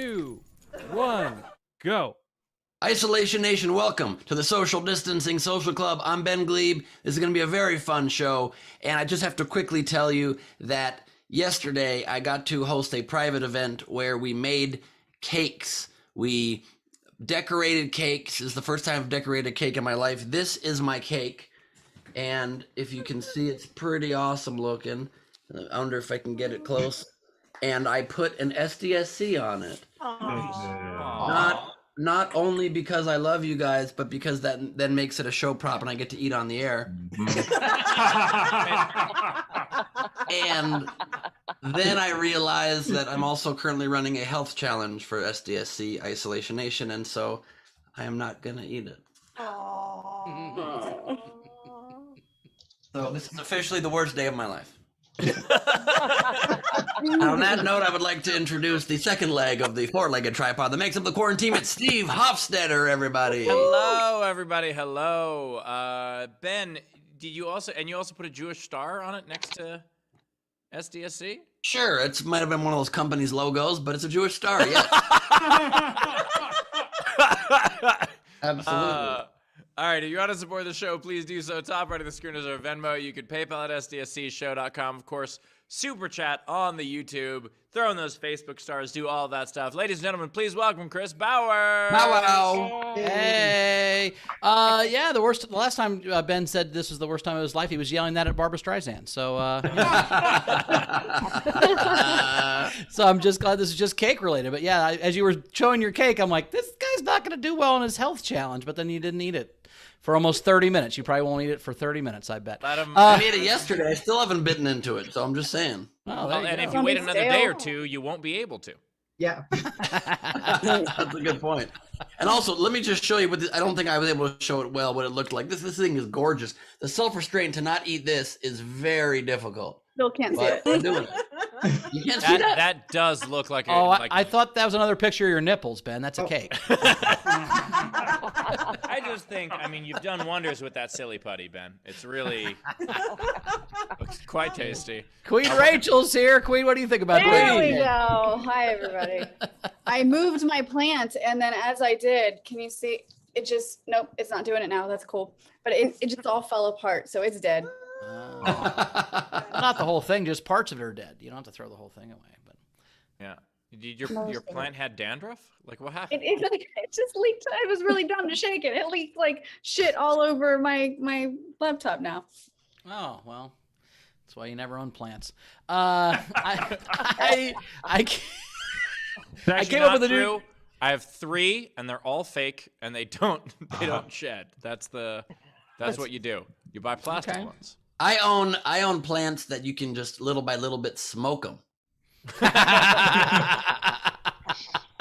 2, 1, go. Isolation Nation, welcome to the Social Distancing Social Club. I'm Ben Gleib. This is going to be a very fun show, and I just have to quickly tell you that yesterday I got to host a private event where we made cakes. We decorated cakes. This is the first time I've decorated a cake in my life. This is my cake, and if you can see, it's pretty awesome looking. I wonder if I can get it close. And I put an SDSC on it. Not only because I love you guys, but because that then makes it a show prop and I get to eat on the air. And then I realized that I'm also currently running a health challenge for SDSC Isolation Nation, and so I am not going to eat it. So this is officially the worst day of my life. On that note, I would like to introduce the second leg of the four-legged tripod that makes up the quarantine. It's Steve Hofstetter, everybody. Hello, everybody. Hello. Ben, did you also put a Jewish star on it next to SDSC? Sure, it might have been one of those companies' logos, but it's a Jewish star, yeah. Absolutely. All right, if you want to support the show, please do so. Top right of the screen is our Venmo. You can PayPal at sdscshow.com. Of course, Super Chat on the YouTube. Throw in those Facebook stars. Do all that stuff. Ladies and gentlemen, please welcome Chris Bauer. Wow. Hey. Yeah, the last time Ben said this was the worst time of his life, he was yelling that at Barbra Streisand. So, so I'm just glad this is just cake related. But yeah, as you were showing your cake, I'm like, this guy's not going to do well in his health challenge. But then you didn't eat it for almost 30 minutes. You probably won't eat it for 30 minutes, I bet. I made it yesterday. I still haven't bitten into it, so I'm just saying. Oh, and if you wait another day or two, you won't be able to. Yeah. That's a good point. And also, let me just show you I don't think I was able to show it well what it looked like. This thing is gorgeous. The self-restraint to not eat this is very difficult. Still can't see it. I'm doing it. You can't see that? That does look like I thought that was another picture of your nipples, Ben. That's a cake. I just think, you've done wonders with that silly putty, Ben. It's really looks quite tasty. Queen Rachel's here. Queen, what do you think about There Queen? we go. Hi, everybody. I moved my plant, and then as I did, can you see? It just, nope, it's not doing it now. That's cool. But it just all fell apart, so it's dead. Not the whole thing, just parts of it are dead. You don't have to throw the whole thing away. But yeah, did your plant had dandruff? Like what happened? It just leaked. I was really dumb to shake it. It leaked like shit all over my laptop now. Oh well, that's why you never own plants. I came up with a new. I have 3, and they're all fake, and they don't shed. That's what you do. You buy plastic ones. I own plants that you can just little by little bit smoke them.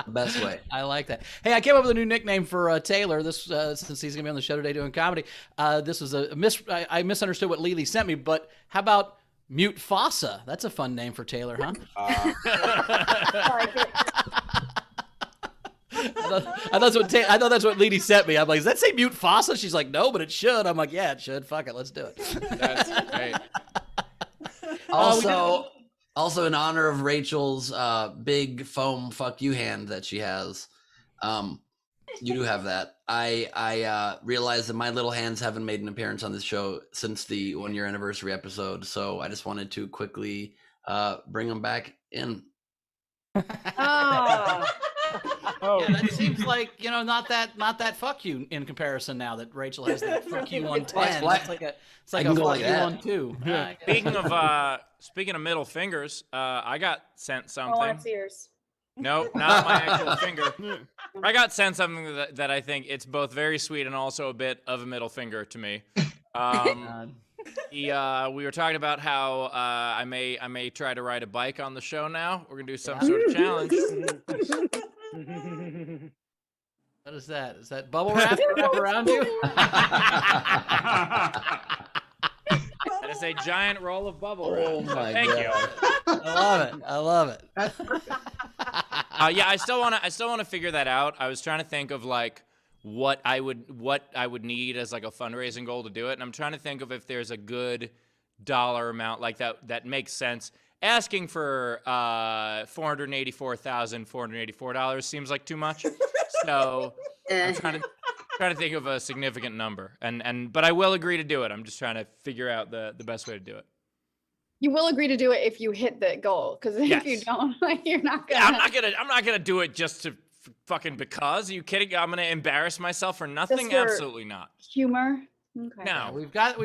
The best way. I like that. Hey, I came up with a new nickname for Taylor. This since he's gonna be on the show today doing comedy. This was I misunderstood what Lily sent me, but how about Mute Fossa? That's a fun name for Taylor, huh? I thought that's what Lily sent me. I'm like, does that say Mute Fossa? She's like, no, but it should. I'm like, yeah, it should. Fuck it, let's do it. That's great. Also, in honor of Rachel's big foam fuck you hand that she has, you do have that. I realized that my little hands haven't made an appearance on this show since the 1-year anniversary episode, so I just wanted to quickly bring them back in. Yeah, that seems like not that fuck you in comparison now that Rachel has that fuck you 110. It's like a fuck you 1-2. Yeah. Speaking of middle fingers, I got sent something. Oh, it's ears. No, not my actual finger. I got sent something that I think it's both very sweet and also a bit of a middle finger to me. We were talking about how I may try to ride a bike on the show now. We're gonna do some sort of challenge. What is that? Is that bubble wrap around you? That is a giant roll of bubble wrap. Oh my Thank God. you. I love it. Yeah, I still want to figure that out. I was trying to think of like what I would need as like a fundraising goal to do it, and I'm trying to think of if there's a good dollar amount like that makes sense. asking for $484,484 seems like too much. So I'm trying to think of a significant number, but I will agree to do it. I'm just trying to figure out the best way to do it. You will agree to do it if you hit the goal, because if you don't, you're not gonna. Yeah, I'm not gonna do it just to fucking because. Are you kidding? I'm gonna embarrass myself for nothing? For Absolutely not. Humor. Okay. No. We've got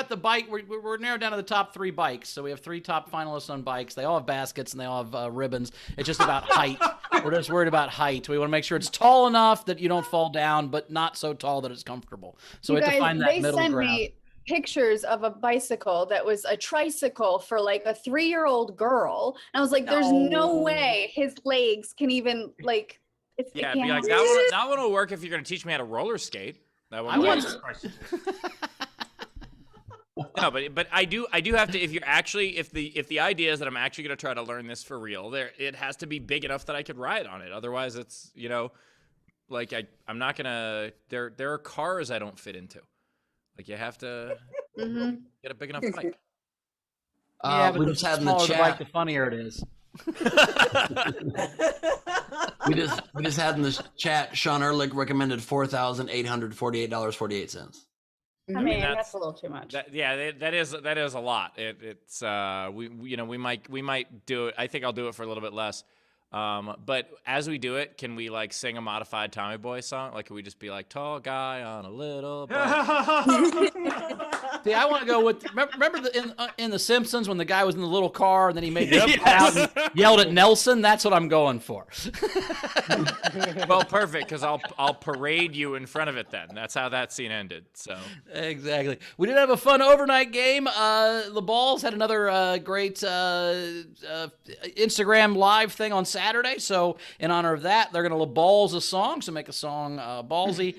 the bike. We're narrowed down to the top 3 bikes. So we have 3 top finalists on bikes. They all have baskets and they all have ribbons. It's just about height. We're just worried about height. We want to make sure it's tall enough that you don't fall down, but not so tall that it's comfortable. So we have to find that middle ground. They sent me pictures of a bicycle that was a tricycle for like a 3-year-old girl, and I was like, "There's no way his legs can even like." Be like that one will work if you're gonna teach me how to roller skate. That one. No, but I do have to. If the idea is that I'm actually gonna try to learn this for real, it has to be big enough that I could ride on it. Otherwise, it's like I'm not gonna. There are cars I don't fit into. Like you have to get a big enough bike. Yeah, but we the just had in the smaller the chat. bike, the funnier it is. we just had in the chat. Sean Ehrlich recommended $4,848.48. I mean, that's a little too much. That is a lot. It's we might do it. I think I'll do it for a little bit less. But as we do it, can we like sing a modified Tommy Boy song? Like, can we just be like tall guy on a little bike? See, I want to go with. Remember in The Simpsons when the guy was in the little car and then he made the out and yelled at Nelson? That's what I'm going for. Well, perfect, because I'll parade you in front of it. Then that's how that scene ended. So exactly. We did have a fun overnight game. The Balls had another great Instagram live thing on Saturday. So in honor of that, they're gonna balls a song. So make a song ballsy.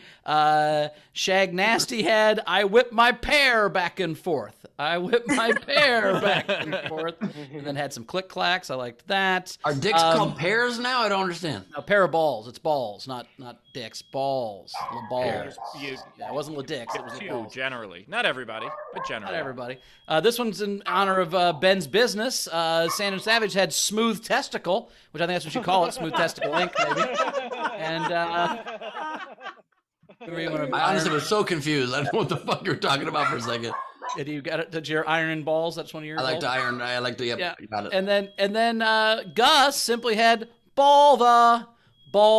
Shag Nasty had "I Whip My Pear Back and Forth." I whip my pear back and forth, and then had some click clacks. I liked that. Are dicks called pears now? I don't understand. A pair of balls. It's balls, not dicks. Balls. Balls. Yeah, it wasn't dicks. It was balls. Generally, not everybody, but generally. Not everybody. This one's in honor of Ben's business. Sand and Savage had Smooth Testicle, which I think that's what you call it, Smooth Testicle Inc. Maybe. And I honestly was so confused. I don't know what the fuck you were talking about for a second. Did you got it? Did your iron balls? That's one of your. I like to iron. I like to. Yep, yeah. Got it. And then Gus simply had ball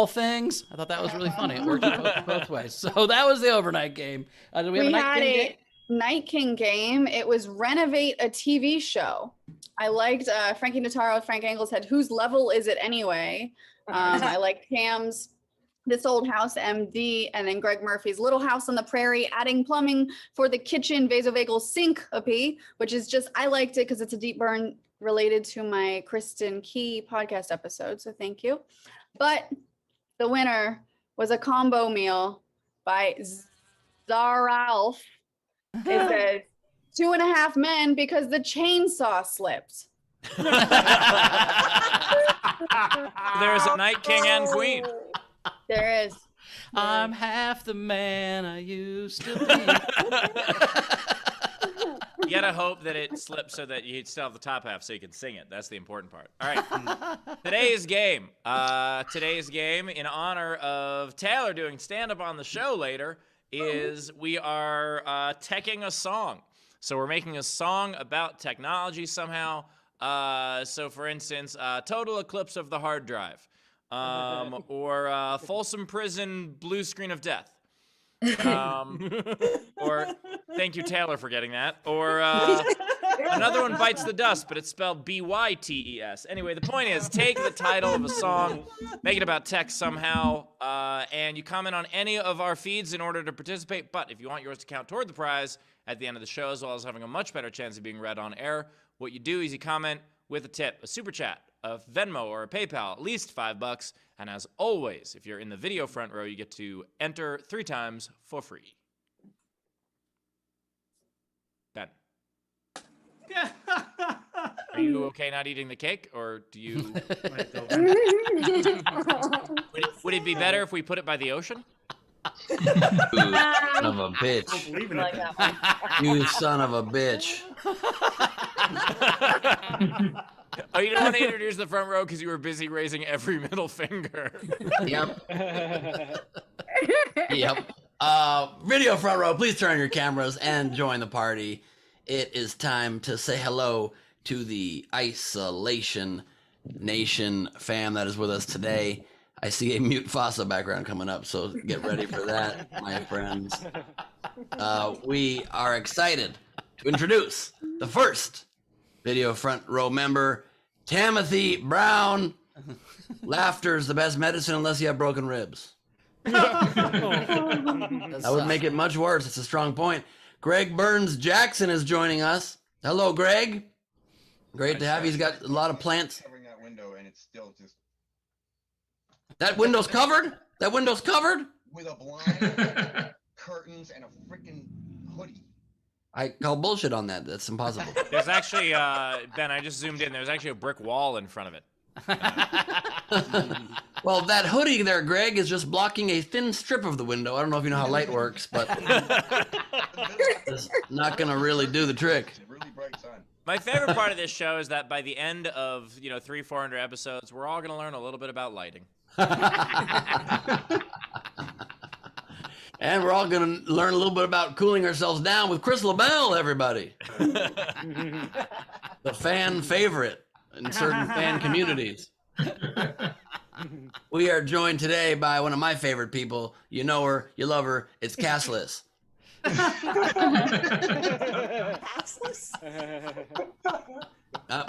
things. I thought that was really funny. It worked both ways. So that was the overnight game. Did we have a night king game? Night King game. It was Renovate a TV Show. I liked Frankie Notaro, Frank Engels had Whose Level Is It Anyway? I liked Cam's This Old House MD, and then Greg Murphy's Little House on the Prairie, adding plumbing for the kitchen vasovagal syncope, which is just, I liked it because it's a deep burn related to my Kristen Key podcast episode, so thank you. But the winner was a combo meal by Zaralf. It says 2.5 men because the chainsaw slipped. There's a Night King and Queen. There is. I'm half the man I used to be. You gotta hope that it slips so that you still have the top half so you can sing it. That's the important part. All right. Today's game in honor of Taylor doing stand-up on the show later is we are teching a song. So we're making a song about technology somehow. So for instance, Total Eclipse of the Hard Drive. Or Folsom Prison Blue Screen of Death. Or thank you, Taylor, for getting that. Or another one bites the dust, but it's spelled B-Y-T-E-S. Anyway, the point is, take the title of a song, make it about tech somehow, and you comment on any of our feeds in order to participate. But if you want yours to count toward the prize at the end of the show, as well as having a much better chance of being read on air, what you do is you comment with a tip, a super chat, a Venmo, or a PayPal, at least $5. And as always, if you're in the video front row, you get to enter 3 times for free. Ben. Are you okay not eating the cake, or do you... would it be better if we put it by the ocean? You son of a bitch. You son of a bitch. Oh, you don't want to introduce the front row because you were busy raising every middle finger. Yep. Yep. Video front row, please turn on your cameras and join the party. It is time to say hello to the Isolation Nation fam that is with us today. I see a Mute Fossa background coming up, so get ready for that, my friends. We are excited to introduce the first video front row member, Timothy Brown. Laughter's the best medicine unless you have broken ribs. That would make it much worse. It's a strong point. Greg Burns Jackson is joining us. Hello, Greg. Great to have you. He's got a lot of plants. Covering that window, and it's still just That window's covered? That window's covered? with a blind, curtains, and a freaking hoodie. I call bullshit on that. That's impossible. There's actually, Ben, I just zoomed in. There's actually a brick wall in front of it. Well, that hoodie there, Greg, is just blocking a thin strip of the window. I don't know if you know how light works, but it's not going to really do the trick. It's a really bright sun. My favorite part of this show is that by the end of, 300-400 episodes, we're all going to learn a little bit about lighting. And we're all going to learn a little bit about cooling ourselves down with Chris LaBelle, everybody. The fan favorite in certain fan communities. We are joined today by one of my favorite people. You know her, you love her. It's Cassless. Passless?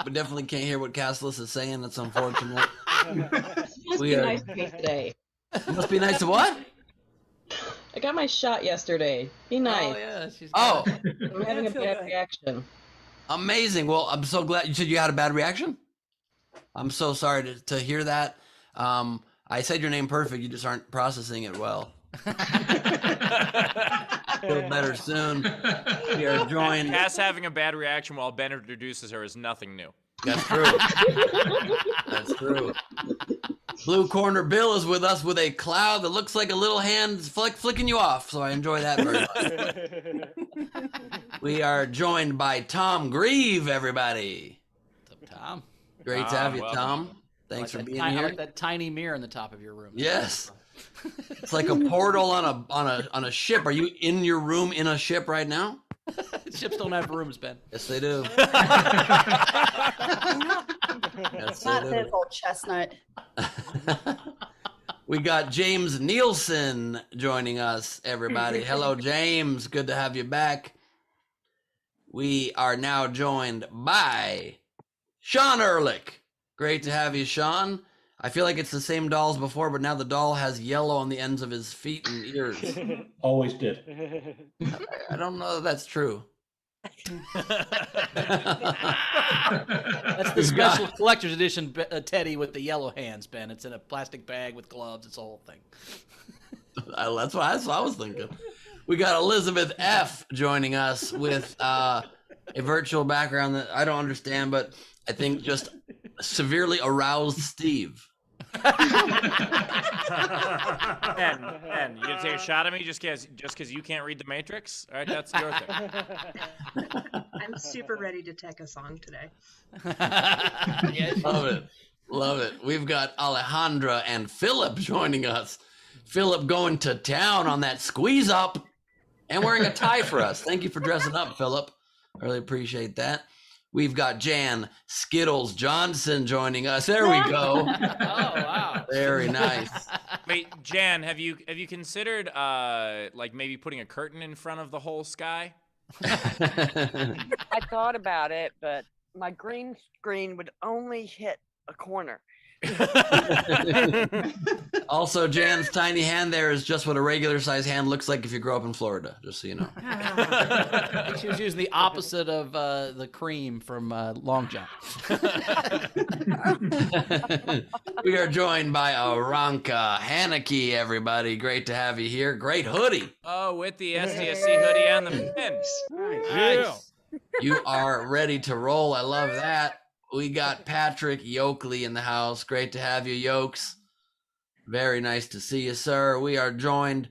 We definitely can't hear what Cassless is saying. That's unfortunate. Must We be are- nice to me today. It must be nice to what? I got my shot yesterday. Be nice. Oh yeah, she's Oh, I'm having a feel bad good. reaction. amazing. Well, I'm so glad you said you had a bad reaction. I'm so sorry to hear that. I said your name perfect. You just aren't processing it well. Feel better soon. We are joined. Cass having a bad reaction while Ben introduces her is nothing new. That's true. That's true. Blue Corner Bill is with us with a cloud that looks like a little hand flicking you off, so I enjoy that very much. We are joined by Tom Grieve, everybody. What's up, Tom? Great to have you, Tom, Tom. Thanks for being here. I like that tiny mirror in the top of your room. Yes. It's like a portal on a ship. Are you in your room in a ship right now? Ships don't have rooms, Ben. Yes, they do. Yes, Not they this do. old chestnut. We got James Nielsen joining us, everybody. Hello, James. Good to have you back. We are now joined by Sean Ehrlich. Great to have you, Sean. I feel like it's the same doll as before, but now the doll has yellow on the ends of his feet and ears. Always did. I don't know if that's true. That's the special collector's edition teddy with the yellow hands, Ben. It's in a plastic bag with gloves. It's a whole thing. That's what I was thinking. We got Elizabeth F. joining us with a virtual background that I don't understand, but I think just severely aroused Steve. Ben, you gonna take a shot at me just because you can't read the Matrix? All right, that's your thing. I'm super ready to take a song today. Love it. Love it. We've got Alejandra and Philip joining us. Philip going to town on that squeeze up and wearing a tie for us. Thank you for dressing up, Philip. I really appreciate that. We've got Jan Skittles Johnson joining us. There we go. Oh, wow. Very nice. Wait, Jan, have you considered like maybe putting a curtain in front of the whole sky? I thought about it, but my green screen would only hit a corner. Also, Jan's tiny hand there is just what a regular size hand looks like if you grow up in Florida, just so you know. I think she was using the opposite of the cream from Long John. We are joined by Aranka Haneke, everybody. Great to have you here. Great hoodie. Oh, with the SDSC hoodie and the pins. Nice. You are ready to roll. I love that. We got Patrick Yoakley in the house. Great to have you, Yokes. Very nice to see you, sir. We are joined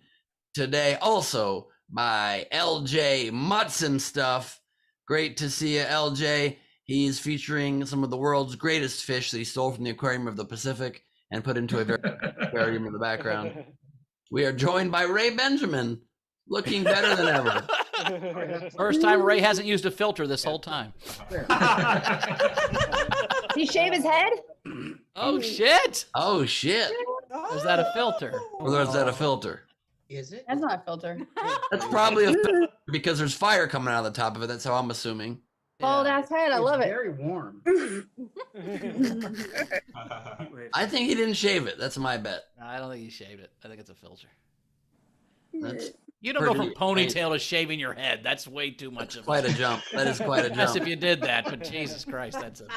today also by LJ Mutson Stuff. Great to see you, LJ. He's featuring some of the world's greatest fish that he stole from the aquarium of the Pacific and put into a very aquarium in the background. We are joined by Ray Benjamin, looking better than ever. First time Ray hasn't used a filter this whole time. Did he shave his head? Oh, shit. Oh, shit. Is that a filter? Or is that a filter? Is it? That's not a filter. That's probably a filter because there's fire coming out of the top of it. That's how I'm assuming. Bald ass head. I love it. Very warm. I think he didn't shave it. That's my bet. No, I don't think he shaved it. I think it's a filter. That's You don't go from pretty- ponytail to shaving your head. That's way too much of quite a jump. That is quite a Yes, jump. if you did that, but Jesus Christ, that's a...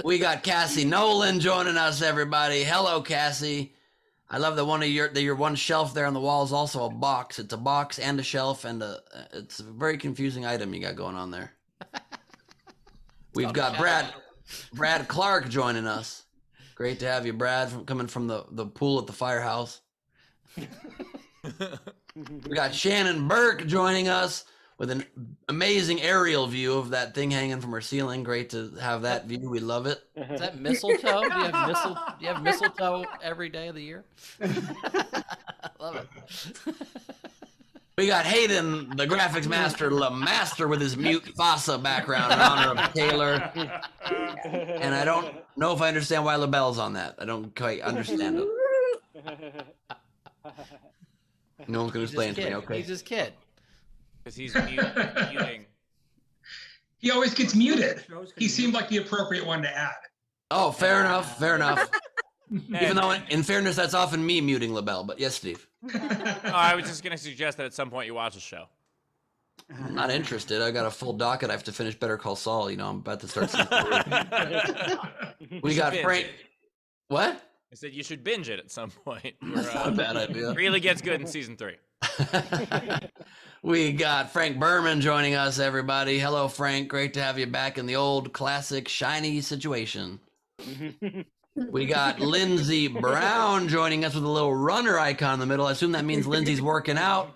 We got Cassie Nolan joining us, everybody. Hello, Cassie. I love that your one shelf there on the wall is also a box. It's a box and a shelf, and it's a very confusing item you got going on there. We've got Brad Clark joining us. Great to have you, Brad, coming from the pool at the firehouse. We got Shannon Burke joining us with an amazing aerial view of that thing hanging from her ceiling. Great to have that view. We love it. Is that mistletoe? Do you have mistletoe every day of the year? Love it. We got Hayden, the graphics master, master with his mute Fossa background in honor of Taylor. And I don't know if I understand why LaBelle's on that. I don't quite understand it. No one's going to explain to me, okay? He's his kid. Because he's muting. He always gets muted. He seemed like the appropriate one to add. Oh, fair enough, fair enough. Even though, in fairness, that's often me muting LaBelle. But yes, Steve. Oh, I was just going to suggest that at some point you watch the show. I'm not interested. I got a full docket. I have to finish Better Call Saul. You know, I'm about to start season 3. We got binge Frank. it. What? I said you should binge it at some point. That's not a bad idea. Really gets good in season 3. We got Frank Berman joining us, everybody. Hello, Frank. Great to have you back in the old classic shiny situation. We got Lindsey Brown joining us with a little runner icon in the middle. I assume that means Lindsay's working out.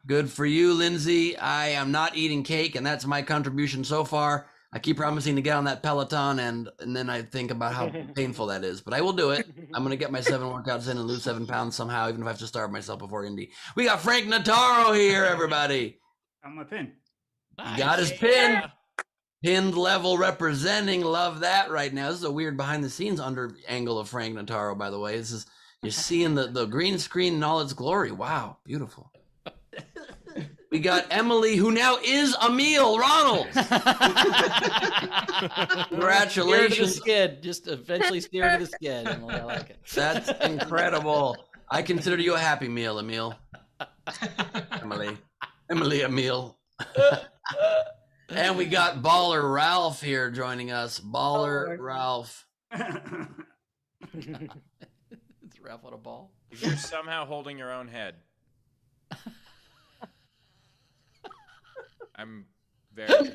Good for you, Lindsay. I am not eating cake, and that's my contribution so far. I keep promising to get on that Peloton, and then I think about how painful that is. But I will do it. I'm going to get my 7 workouts in and lose 7 pounds somehow, even if I have to starve myself before Indy. We got Frank Notaro here, everybody. On my pin. He got his pin. Pinned level representing. Love that right now. This is a weird behind-the-scenes under angle of Frank Notaro, by the way. This is you're seeing the green screen in all its glory. Wow, beautiful. We got Emily, who now is Emil Ronald. Congratulations. Steer to the skid. Just eventually steer to the skid. Emily, I like it. That's incredible. I consider you a happy meal, Emil. Emily Emil. And we got Baller Ralph here joining us. Baller Ralph. Is Ralph on a ball? If you're somehow holding your own head. I'm very...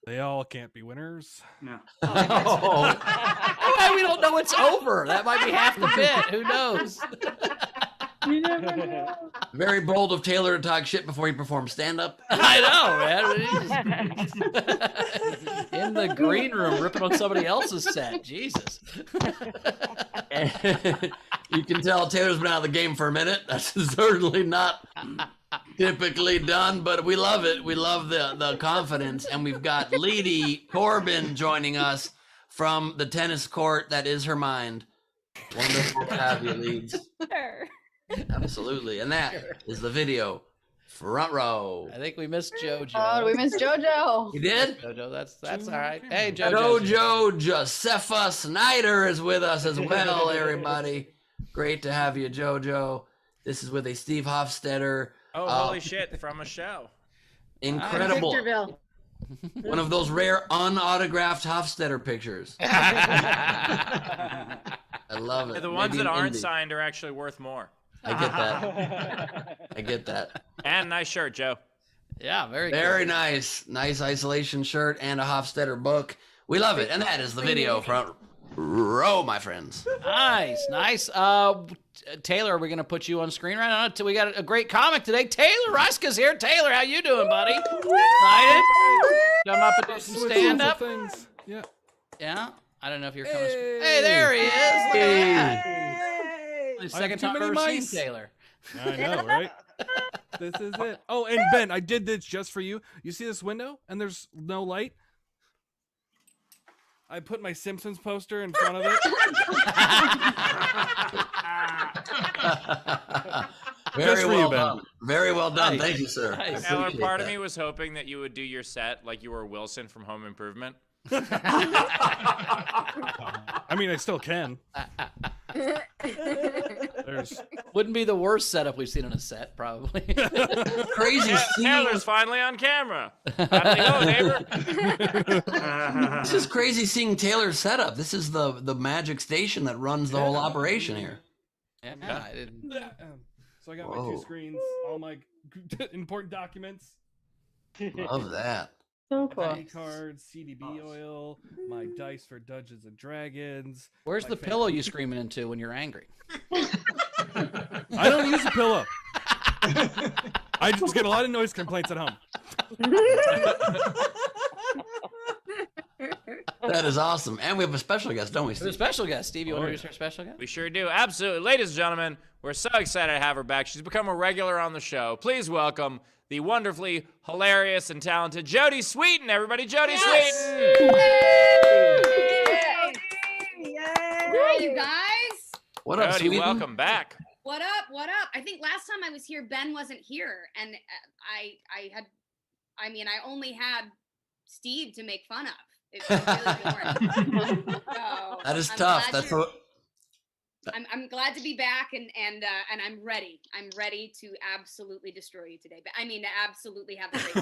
They all can't be winners. No. Oh, we don't know it's over. That might be half the bit. Who knows? You never know. Very bold of Taylor to talk shit before he performs stand-up. I know, man. In the green room, ripping on somebody else's set. Jesus. You can tell Taylor's been out of the game for a minute. That's certainly not typically done, but we love it. We love the confidence. And we've got Leedy Corbin joining us from the tennis court that is her mind. Wonderful to have you, Leeds. Absolutely. And that is the video. Front row. I think we missed JoJo. Oh, we missed JoJo. You did? JoJo, that's all right. Hey, JoJo. JoJo Josefa Snyder is with us as well, everybody. Great to have you, JoJo. This is with a Steve Hofstetter. Oh, holy shit, from a show. Incredible. Victorville. One of those rare unautographed Hofstetter pictures. I love it. The ones Maybe that an aren't indie. signed are actually worth more. I get that. I get that. And nice shirt, Joe. Yeah, very Very nice. Nice isolation shirt and a Hofstetter book. We love it. And that is the video front row, my friends. Nice. Taylor, are we going to put you on screen right now? We got a great comic today. Taylor Reschka's here. Taylor, how you doing, buddy? Excited? Come up and do some stand-up. Things. Yeah. Yeah. I don't know if you're coming. Hey, there he is. Look at that. The second time I've ever seen Taylor. I know, right? This is it. Oh, and Ben, I did this just for you. You see this window, and there's no light. I put my Simpsons poster in front of it. Very well done. Very well done. Thank you, sir. Taylor, part of me was hoping that you would do your set like you were Wilson from Home Improvement. I mean, I still can. Wouldn't be the worst setup we've seen on a set, probably. Crazy. Taylor's finally on camera. Go, neighbor. This is crazy seeing Taylor's setup. This is the magic station that runs the whole operation here. Yeah, I didn't. So I got my 2 screens, all my important documents. Love that. So cool. ID cards, CDB oil, my dice for Dungeons and Dragons. Where's the pillow you screaming into when you're angry? I don't use a pillow. I just get a lot of noise complaints at home. That is awesome. And we have a special guest, don't we, Steve? We have a special guest. Steve, you want to introduce our special guest? We sure do. Absolutely. Ladies and gentlemen, we're so excited to have her back. She's become a regular on the show. Please welcome the wonderfully hilarious and talented Jodie Sweetin. Everybody, Jodie Sweetin. Hi, you guys. What up, Jodie, welcome back. What up? What up? I think last time I was here, Ben wasn't here, and I only had Steve to make fun of. It really didn't work. So that is tough. That's what. I'm glad to be back, and I'm ready. I'm ready to absolutely destroy you today. But I mean, to absolutely have the great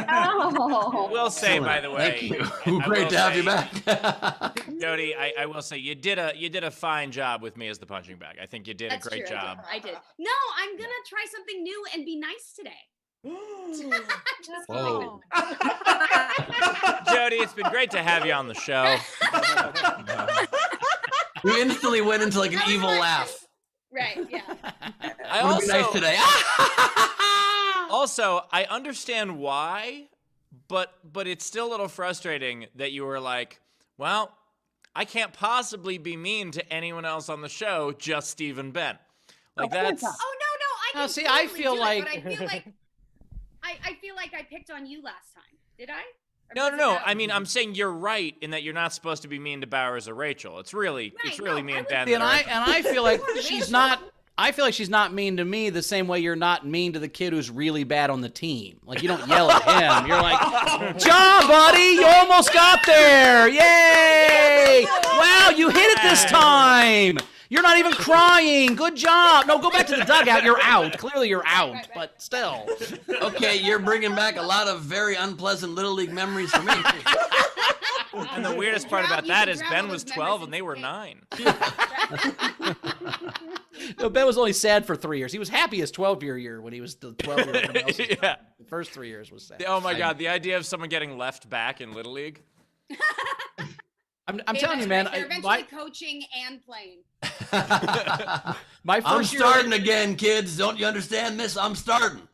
time. We'll say, by the way, thank you. Great to have you back, Jodie. I will say you did a fine job with me as the punching bag. I think you did a great job. I did. No, I'm gonna try something new and be nice today. Whoa. Jodie, it's been great to have you on the show. We instantly went into like an evil laugh. Right, yeah. I want to be nice today. Also, I understand why, but it's still a little frustrating that you were like, well, I can't possibly be mean to anyone else on the show, just Steve and Ben. Like that's. Oh no, I can see, totally I feel do like. It, but I feel like I picked on you last time. Did I? No. I mean, I'm saying you're right in that you're not supposed to be mean to Bowers or Rachel. It's really me and Ben. And I feel like she's not. I feel like she's not mean to me the same way you're not mean to the kid who's really bad on the team. Like you don't yell at him. You're like, "Job, buddy! You almost got there! Yay! Wow, you hit it this time! You're not even crying. Good job. No, go back to the dugout. You're out. Clearly, you're out. But still." Okay, you're bringing back a lot of very unpleasant Little League memories for me. And the weirdest part about that is Ben was 12 and they were 9. No, Ben was only sad for 3 years. He was happy his 12-year year when he was the 12-year-old. Yeah. The first 3 years was sad. Oh my God, the idea of someone getting left back in Little League. I'm telling you, man. They're eventually coaching and playing. I'm starting again, kids. Don't you understand this? I'm starting.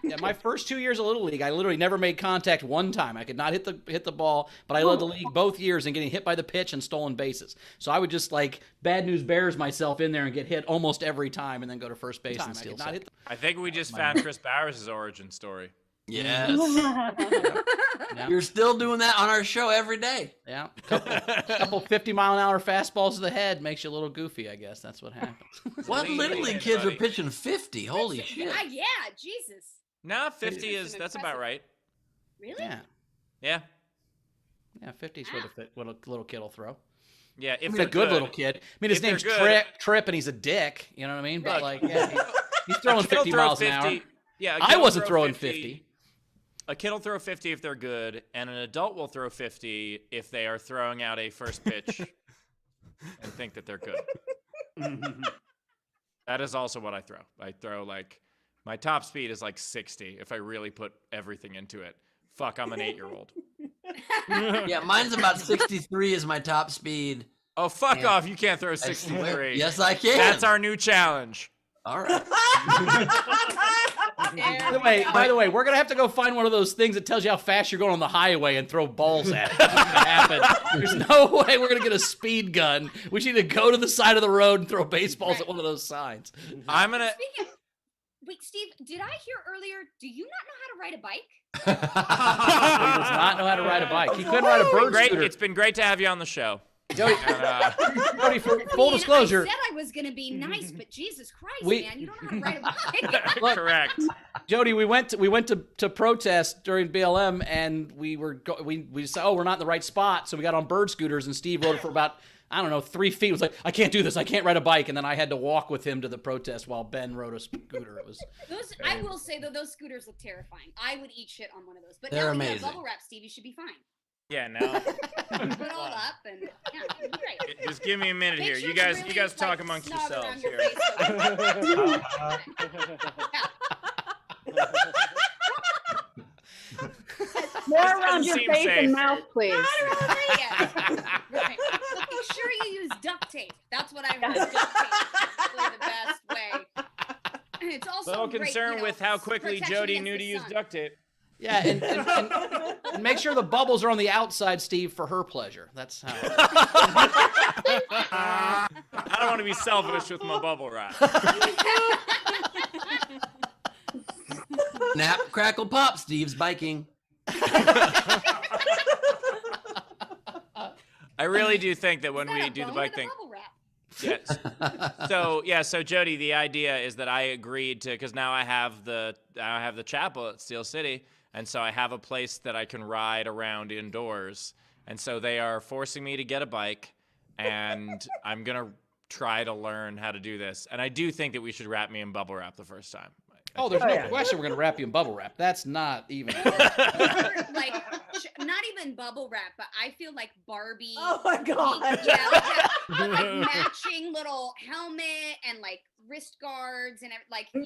Yeah, my first 2 years of Little League, I literally never made contact one time. I could not hit the ball, but I led the league both years in getting hit by the pitch and stolen bases. So I would just like bad news bears myself in there and get hit almost every time, and then go to first base and steal. I think we just found Chris Bowers' origin story. Yes. Yeah. You're still doing that on our show every day. Yeah. Couple 50-mile-an-hour fastballs to the head makes you a little goofy, I guess. That's what happens. What Little League kids are pitching 50? Holy shit. Yeah, Jesus. No, 50 that's about right. Really? Yeah. Yeah. Yeah, 50's what a little kid will throw. Yeah, if he's a good little kid. I mean, his name's Trip, and he's a dick. You know what I mean? But like, yeah, he's throwing 50 miles an hour. Yeah, I wasn't throwing 50. A kid will throw 50 if they're good, and an adult will throw 50 if they are throwing out a first pitch and think that they're good. That is also what I throw. I throw like, my top speed is like 60 if I really put everything into it. Fuck, I'm an 8-year-old. Yeah, mine's about 63 is my top speed. Oh, fuck off. You can't throw 63. Yes, I can. That's our new challenge. All right. By the way, we're gonna have to go find one of those things that tells you how fast you're going on the highway and throw balls at it. That's what's gonna happen. There's no way we're gonna get a speed gun. We need to go to the side of the road and throw baseballs at one of those signs. I'm gonna. Wait, Steve, did I hear earlier? Do you not know how to ride a bike? He does not know how to ride a bike. He couldn't ride a bird scooter. It's been great to have you on the show. Jody, for full disclosure, I said I was gonna be nice, but Jesus Christ, We- man, you don't know how to ride a bike. Look, Correct. Jody, we went to protest during BLM, and we said, oh, we're not in the right spot, so we got on bird scooters, and Steve rode it for about 3 feet. It was like, I can't do this. I can't ride a bike, and then I had to walk with him to the protest while Ben rode a scooter. It was. I will say though, those scooters look terrifying. I would eat shit on one of those. But They're now we have amazing. bubble wrap, Steve. You should be fine. Yeah, no. Put it all up and yeah, it'd be great. Just give me a minute Make here. sure You to guys, really, you guys talk like, amongst snug yourselves around your here. face, More around doesn't your seem face safe. and mouth, please. Yeah. Right. Look, make sure you use duct tape. That's what I heard. Duct tape is really the best way. It's also So great, concerned with how quickly protection Jody against knew the to use sun. duct tape. Yeah, and make sure the bubbles are on the outside, Steve, for her pleasure. That's how. I don't want to be selfish with my bubble wrap. Snap, crackle, pop. Steve's biking. I really do think that when Is that we a do the bone bike or thing. bubble wrap? Yes. So Jody, the idea is that I agreed to, because now I have the chapel at Steel City, and so I have a place that I can ride around indoors, and so they are forcing me to get a bike, and I'm gonna try to learn how to do this, and I do think that we should wrap me in bubble wrap the first time. Oh, there's no question we're gonna wrap you in bubble wrap. That's not even. Like not even bubble wrap, but I feel like Barbie. Oh my God. Yeah, like matching little helmet and like wrist guards and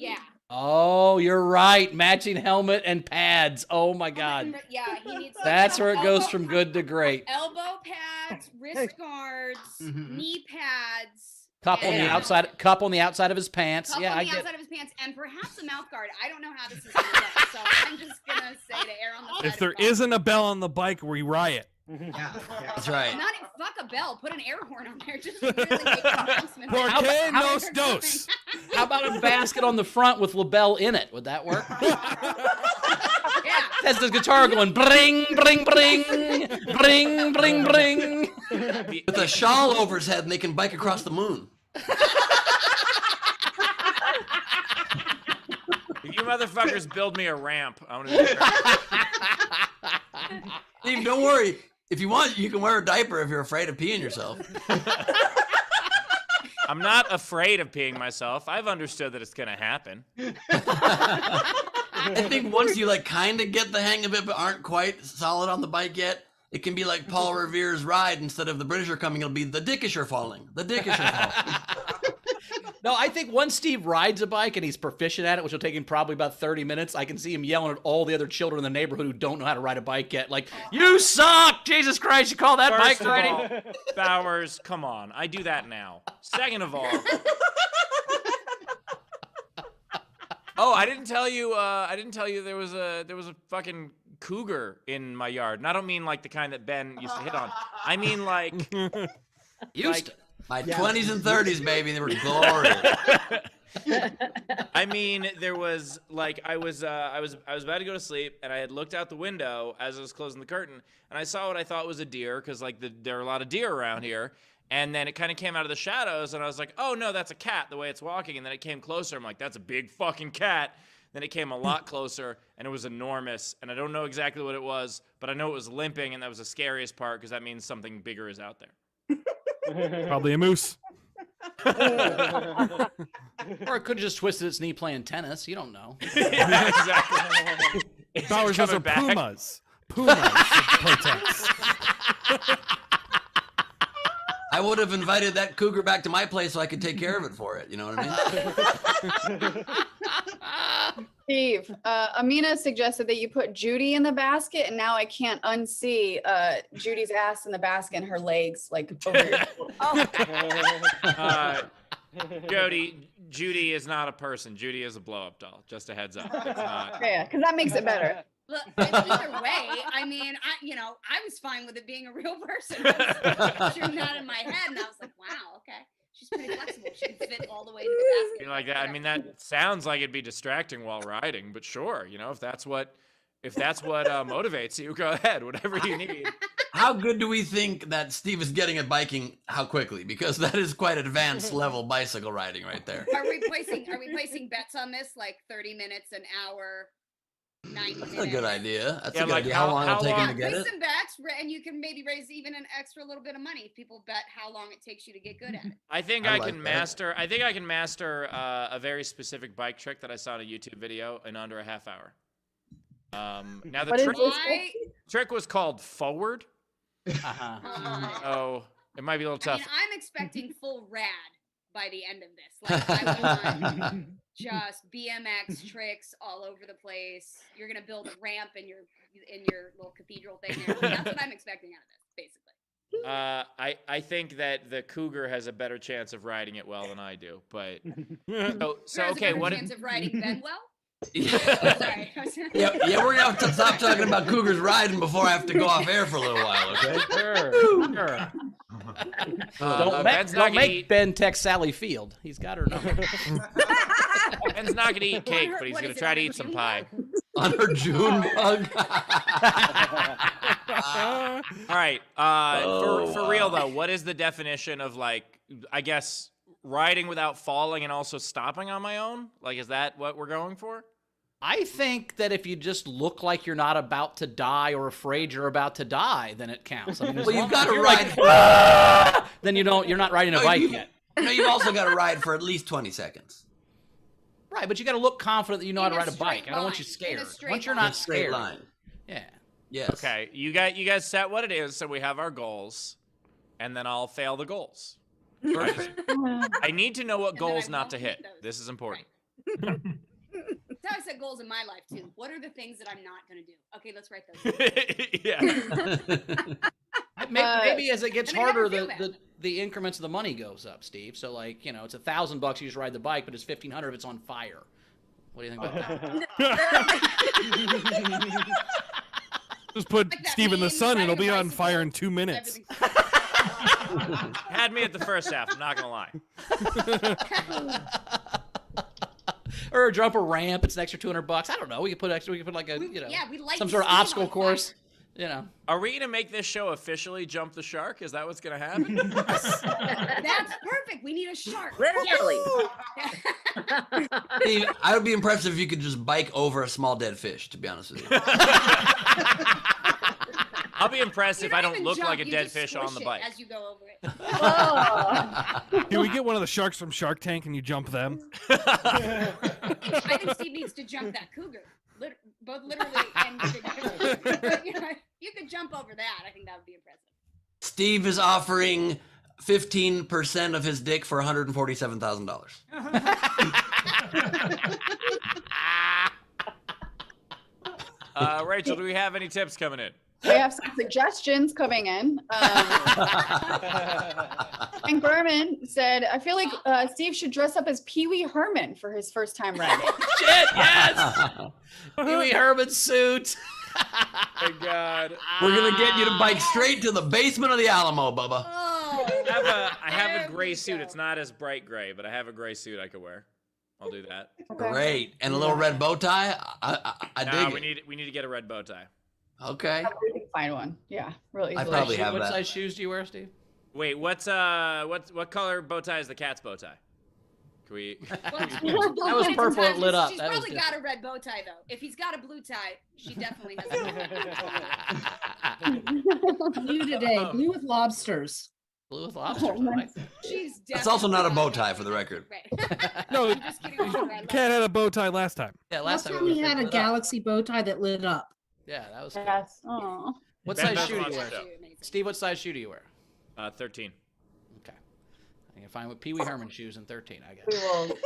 yeah. Oh, you're right. Matching helmet and pads. Oh my God. Yeah, he needs. That's where it goes from good to great. Elbow pads, wrist guards, knee pads. Cup on the outside of his pants. Cup yeah, on I the get. outside of his pants, and perhaps a mouth guard. I don't know how this is gonna go, so I'm just gonna say to err on the side If there of caution. isn't a bell on the bike, we riot. That's right. Not fuck a bell. Put an air horn on there. Just really make an announcement. Por How qué about- nos dos? How about a basket on the front with LaBelle in it? Would that work? Yeah. That's the guitar going bring, bring, bring, bring, bring, bring. With a shawl over his head, and they can bike across the moon. If you motherfuckers build me a ramp, I want to do that. Steve, don't worry. If you want, you can wear a diaper if you're afraid of peeing yourself. I'm not afraid of peeing myself. I've understood that it's gonna happen. I think once you kind of get the hang of it, but aren't quite solid on the bike yet, it can be like Paul Revere's ride. Instead of the British are coming, it'll be the Dickish are falling. The Dickish are falling. No, I think once Steve rides a bike and he's proficient at it, which will take him probably about 30 minutes, I can see him yelling at all the other children in the neighborhood who don't know how to ride a bike yet. Like, you suck! Jesus Christ, you call that bike First of riding? all, Bowers, come on. I do that now. Second of all, I didn't tell you there was a fucking cougar in my yard. And I don't mean like the kind that Ben used to hit on. I mean like Used to. My 20s and 30s, baby, they were glorious. I mean, there was I was about to go to sleep, and I had looked out the window as I was closing the curtain, and I saw what I thought was a deer, because there are a lot of deer around here. And then it kind of came out of the shadows, and I was like, oh no, that's a cat, the way it's walking. And then it came closer. I'm like, that's a big fucking cat. Then it came a lot closer, and it was enormous. And I don't know exactly what it was, but I know it was limping, and that was the scariest part, because that means something bigger is out there. Probably a moose. Or it could have just twisted its knee playing tennis. You don't know. Yeah, exactly. Bowers, those are pumas. Pumas play tennis. I would have invited that cougar back to my place so I could take care of it for it. You know what I mean? Steve, Amina suggested that you put Judy in the basket, and now I can't unsee Judy's ass in the basket and her legs over your Jody, Judy is not a person. Judy is a blow-up doll. Just a heads up. It's not. Yeah, because that makes it better. Look, either way, I mean, I was fine with it being a real person. I was picturing that in my head, and I was like, wow, okay. She's pretty flexible. She can fit all the way into the basket. Be like that. I mean, that sounds like it'd be distracting while riding, but sure, if that's what motivates you, go ahead. Whatever you need. How good do we think that Steve is getting at biking? How quickly? Because that is quite advanced level bicycle riding right there. Are we placing bets on this? Like 30 minutes, an hour, 90 minutes? That's a good idea. That's Yeah, a good like idea. How long it'll take him to get Place it? some bets, and you can maybe raise even an extra little bit of money if people bet how long it takes you to get good at it. I think I I like can that. master. I think I can master a very specific bike trick that I saw in a YouTube video in under a half hour. Now the What is trick, this? trick was called forward. Uh-huh. So it might be a little I tough. mean, I'm expecting full rad by the end of this. Like, I want just BMX tricks all over the place. You're gonna build a ramp in your little cathedral thing. That's what I'm expecting out of this, basically. I think that the Cougar has a better chance of riding it well than I do. But so Who has a okay, better what? chance of riding Ben well? Yeah, yeah, we're gonna have to stop talking about Cougars riding before I have to go off air for a little while, okay? Sure. Ben's not Don't gonna make eat. Ben text Sally Field. He's got her number. Ben's not gonna eat cake, but he's What gonna is it, try on to a eat some June pie. On her June bug. All right. For real though, what is the definition of I guess riding without falling and also stopping on my own? Like, is that what we're going for? I think that if you just look like you're not about to die or afraid you're about to die, then it counts. I mean, as Well, long you've got as to you're ride. like, then you're not riding a No, bike you- yet. No, you've also got to ride for at least 20 seconds. Right, but you got to look confident that you know how to In a ride a bike. straight I don't want you line. In a scared. straight Once you're line. not Straight scared. line. Yeah. Yes. Okay, you guys set what it is, so we have our goals, and then I'll fail the goals. Perfect. I need to know what And then goals I not won't to hit hit. those. This is important. That's how I set goals in my life too. What are the things that I'm not gonna do? Okay, let's write those. Yeah. Maybe as it gets And I never harder, feel the increments of the money goes up, Steve. So like, it's $1,000 you just ride the bike, but it's $1,500 if it's on fire. What do you think about that? Just put Like that Steve in the meme, sun, riding it'll be a on bicycle, fire in 2 minutes. everything- Had me at the first half. I'm not gonna lie. Or jump a ramp, it's an extra $200. I don't know. We could put like a yeah, we like some to sort of see him obstacle on course. Are we gonna make this show officially jump the shark? Is that what's gonna happen? That's perfect. We need a shark. Literally. Steve, I would be impressed if you could just bike over a small dead fish, to be honest with you. I'll be impressed You if I don't don't even look jump, like a you dead just fish on squish the it bike. as you go over it. Can we get one of the sharks from Shark Tank and you jump them? I think Steve needs to jump that cougar. Both literally and figuratively. You could jump over that. I think that would be impressive. Steve is offering 15% of his dick for $147,000. Rachel, do we have any tips coming in? We have some suggestions coming in. Frank Berman said, I feel like Steve should dress up as Pee Wee Herman for his first time riding. Shit, yes! Pee Wee Herman suit. Thank God. We're going to get you to bike straight to the basement of the Alamo, Bubba. I have a gray suit. It's not as bright gray, but I have a gray suit I could wear. I'll do that. Great. And a little red bow tie? I dig it. we need to get a red bow tie. Okay. We can find one. Yeah, really I easily. probably have What that. size shoes do you wear, Steve? Wait, what color bow tie is the cat's bow tie? Can we? That was purple. It lit up. She's That was probably good. got a red bow tie though. If he's got a blue tie, she definitely has a Blue today. Blue with lobsters. Blue with lobsters. Right? She's That's also not a bow tie, for the record. Right. No, I'm just kidding. Cat had a bow tie last time. Yeah, Last last time it we had a lit up. galaxy bow tie that lit up. Yeah, that was good. Yes. Aw. What Ben size does shoe do lots you of wear? stuff. Steve, what size shoe do you wear? 13. Okay. I can find with Pee Wee Herman shoes in 13, I guess. We will.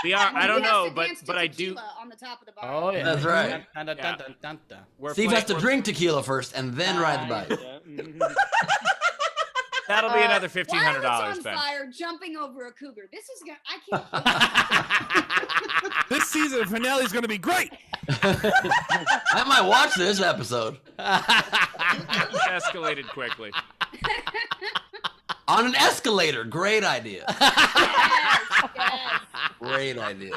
We are. I don't He has know, to but dance to I do. tequila on the top of the bar. Oh, yeah. That's right. Dun, dun, dun, dun, dun, dun. We're Steve has to we're- drink tequila first and then ride the bike. That'll be another Violence $1,500, on Ben. fire, jumping over a cougar. This is gonna. I can't. This season finale is going to be great. I might watch this episode. Escalated quickly. On an escalator. Great idea. Yes. Great idea.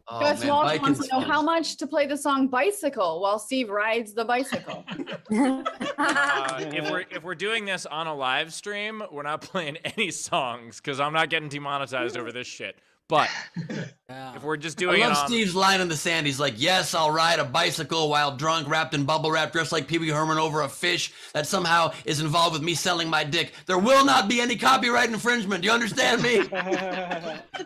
Oh, Gus man, Walsh Vikings wants to know fans. how much to play the song "Bicycle" while Steve rides the bicycle. If we're doing this on a live stream, we're not playing any songs because I'm not getting demonetized over this shit. But if we're just I doing love it on, Steve's line in the sand. He's like, yes, I'll ride a bicycle while drunk, wrapped in bubble wrap, dressed like Pee Wee Herman over a fish that somehow is involved with me selling my dick. There will not be any copyright infringement. Do you understand me?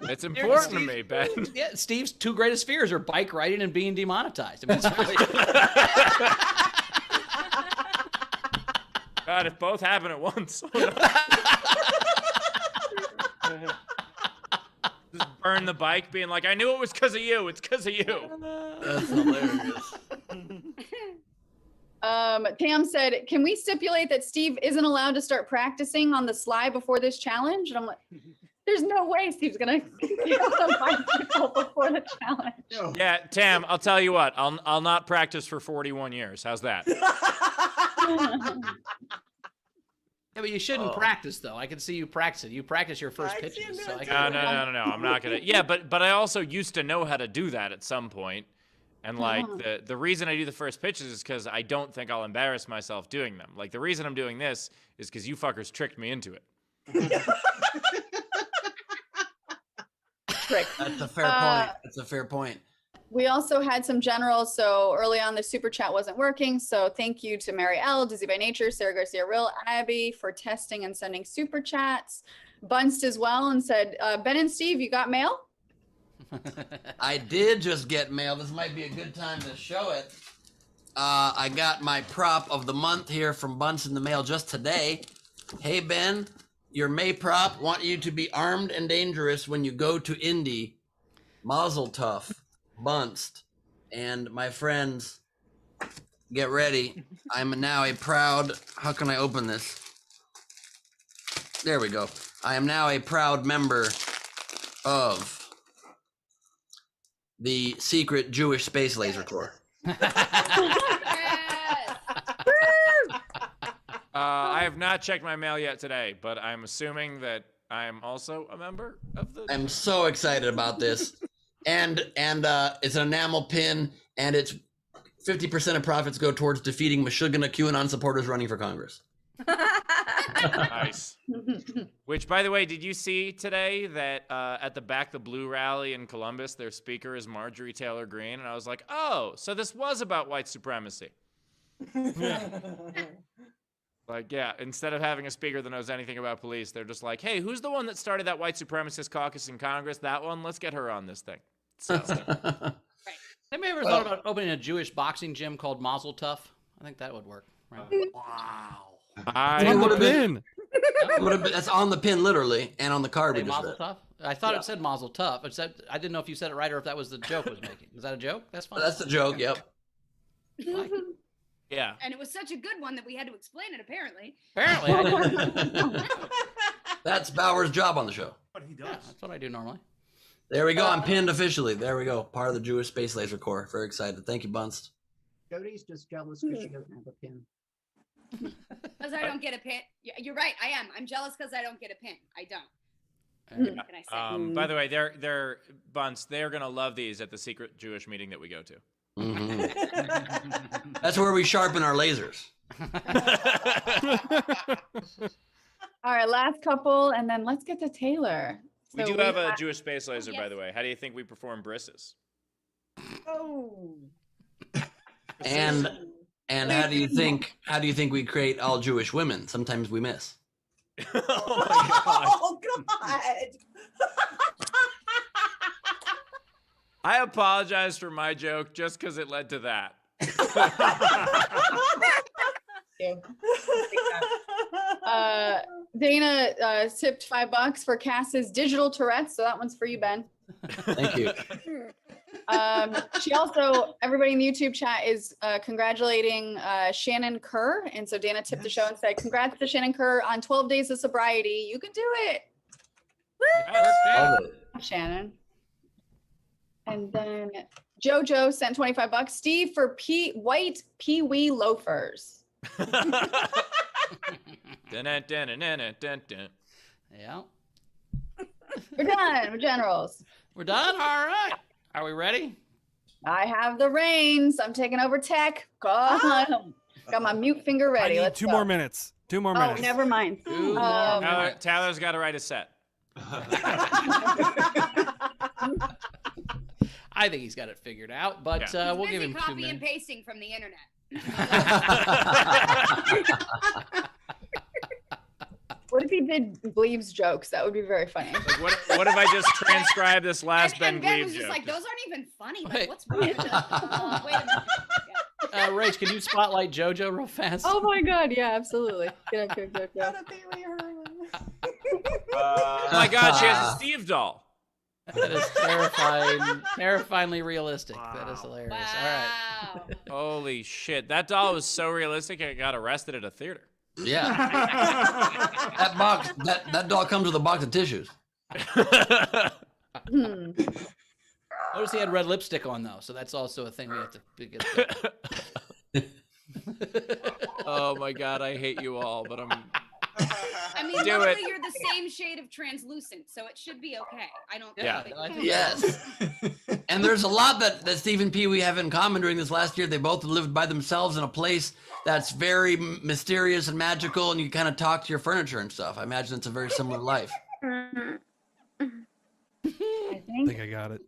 it's important to me, Ben. Yeah, Steve's two greatest fears are bike riding and being demonetized. I mean, it's really... God, if both happen at once. Just burn the bike, being like, I knew it was because of you. It's because of you. That's hilarious. Tam said, "Can we stipulate that Steve isn't allowed to start practicing on the sly before this challenge?" And I'm like, "There's no way Steve's gonna get on a bicycle before the challenge." Yeah, Tam, I'll tell you what. I'll not practice for 41 years. How's that? Yeah, but you shouldn't practice though. I can see you practicing. You practice your first pitches. So I No. I'm not gonna. Yeah, but I also used to know how to do that at some point. And like the reason I do the first pitches is because I don't think I'll embarrass myself doing them. Like the reason I'm doing this is because you fuckers tricked me into it. That's a fair point. That's a fair point. We also had some generals. So early on, the super chat wasn't working. So thank you to Mary L, Dizzy by Nature, Sarah Garcia Real, Abby for testing and sending super chats. Bunst as well and said, Ben and Steve, you got mail? I did just get mail. This might be a good time to show it. I got my prop of the month here from Bunce in the mail just today. Hey, Ben, your May prop want you to be armed and dangerous when you go to Indy. Mazel tov, Bunst. And my friends, get ready. I'm now a proud, how can I open this? There we go. I am now a proud member of the secret Jewish Space Laser Corps. I have not checked my mail yet today, but I'm assuming that I am also a member of the. I'm so excited about this, and it's an enamel pin, and it's 50% of profits go towards defeating Meshuggah QAnon supporters running for Congress. Nice. Which, by the way, did you see today that at the Back the Blue rally in Columbus, their speaker is Marjorie Taylor Greene? And I was like, oh, so this was about white supremacy. Like, yeah, instead of having a speaker that knows anything about police, they're just like, hey, who's the one that started that white supremacist caucus in Congress? That one? Let's get her on this thing. So, Have you ever thought about opening a Jewish boxing gym called Mazel Tov? I think that would work. Right? Wow. On the pin. That's on the pin, literally, and on the card we just Mazel read. Tov? I thought it said Mazel Tov. It said, I didn't know if you said it right or if that was the joke I was making. Is that a joke? That's fine. That's the joke, yep. yeah. And it was such a good one that we had to explain it, apparently. Apparently, I didn't. That's Bauer's job on the show. What he does. Yeah, that's what I do normally. There we go. I'm pinned officially. There we go. Part of the Jewish Space Laser Corps. Very excited. Thank you, Bunst. Jody's just jealous because she doesn't have a pin. Because I don't get a pin. Yeah, you're right. I am. I'm jealous because I don't get a pin. I don't. What can I say? By the way, they're Bunts. They're gonna love these at the secret Jewish meeting that we go to. Mm-hmm. That's where we sharpen our lasers. All right, last couple, and then let's get to Taylor. We So do have a Jewish space laser, yes. by the way. How do you think we perform brisses? Oh. And how do you think we create all Jewish women? Sometimes we miss. Oh my god! Oh God! I apologize for my joke just because it led to that. Dana tipped $5 for Cass's digital Tourette's, so that one's for you, Ben. Thank you. She also, everybody in the YouTube chat is congratulating Shannon Kerr. And so Dana tipped the show and said, congrats to Shannon Kerr on 12 days of sobriety. You can do it. Woo! Shannon. And then Jojo sent $25. Steve for white Pee-wee loafers. Yeah. We're done. We're generals. We're done? All right. Are we ready? I have the reins. I'm taking over tech. Go on. Got my mute finger ready. I need Let's two go. more minutes. 2 more minutes. Oh, never mind. Tyler's got to write a set. I think he's got it figured out, but we'll give him 2 copy minutes. and pasting from the internet. What if he did Gleib's jokes? That would be very funny. Like, what if I just transcribed this last And Ben Gleib was just joke? like, those aren't even funny. Wait. Like, what's wrong with this? Wait a minute. Rach, can you spotlight JoJo real fast? Oh my God. Yeah, absolutely. Get up. Oh my God, she has a Steve doll. That is terrifyingly realistic. That is hilarious. All right. Holy shit. That doll was so realistic I got arrested at a theater. Yeah. that doll comes with a box of tissues. Notice he had red lipstick on though, so that's also a thing we have to get. Oh my God, I hate you all, but I mean, Do luckily it. you're the same shade of translucent, so it should be okay. I don't Yeah. think Yes. And there's a lot that Steve and Pee Wee have in common during this last year. They both lived by themselves in a place that's very mysterious and magical, and you kind of talk to your furniture and stuff. I imagine it's a very similar life. I I think think I got it.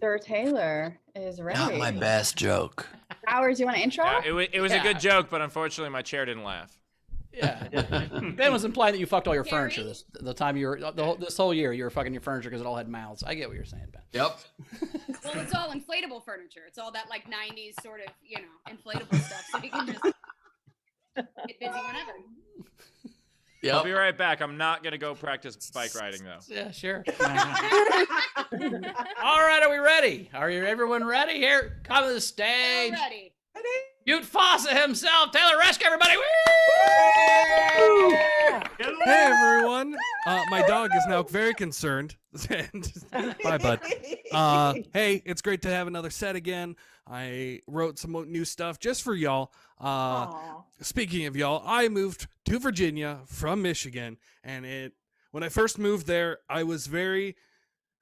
Sir Taylor is ready. Not my best joke. Powers, you want to intro? Yeah, it was a good joke, but unfortunately my chair didn't laugh. Yeah. Ben was implying that you fucked all your furniture the time you were this whole year. You were fucking your furniture because it all had mouths. I get what you're saying, Ben. Yep. Well, it's all inflatable furniture. It's all that like 90s sort of, inflatable stuff. So you can just get busy whenever. Yep. I'll be right back. I'm not going to go practice bike riding, though. Yeah, sure. All right, are we ready? Are you everyone ready? Here, come to the stage. Ready. Ute Fossa himself, Taylor Reschka, everybody. Woo! Hey everyone! My dog is now very concerned. Bye, bud. Hey, it's great to have another set again. I wrote some new stuff just for y'all. Speaking of y'all, I moved to Virginia from Michigan, and when I first moved there, I was very,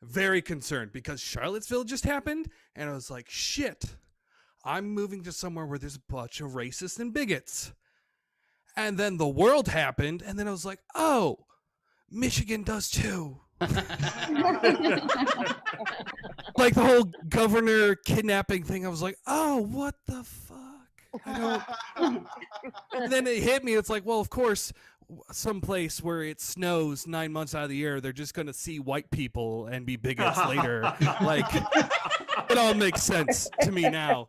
very concerned because Charlottesville just happened, and I was like, shit. I'm moving to somewhere where there's a bunch of racists and bigots. And then the world happened, and then I was like, oh, Michigan does too. Like the whole governor kidnapping thing, I was like, oh, what the fuck? And then it hit me, it's like, well, of course, someplace where it snows 9 months out of the year, they're just going to see white people and be bigots later. Like, it all makes sense to me now.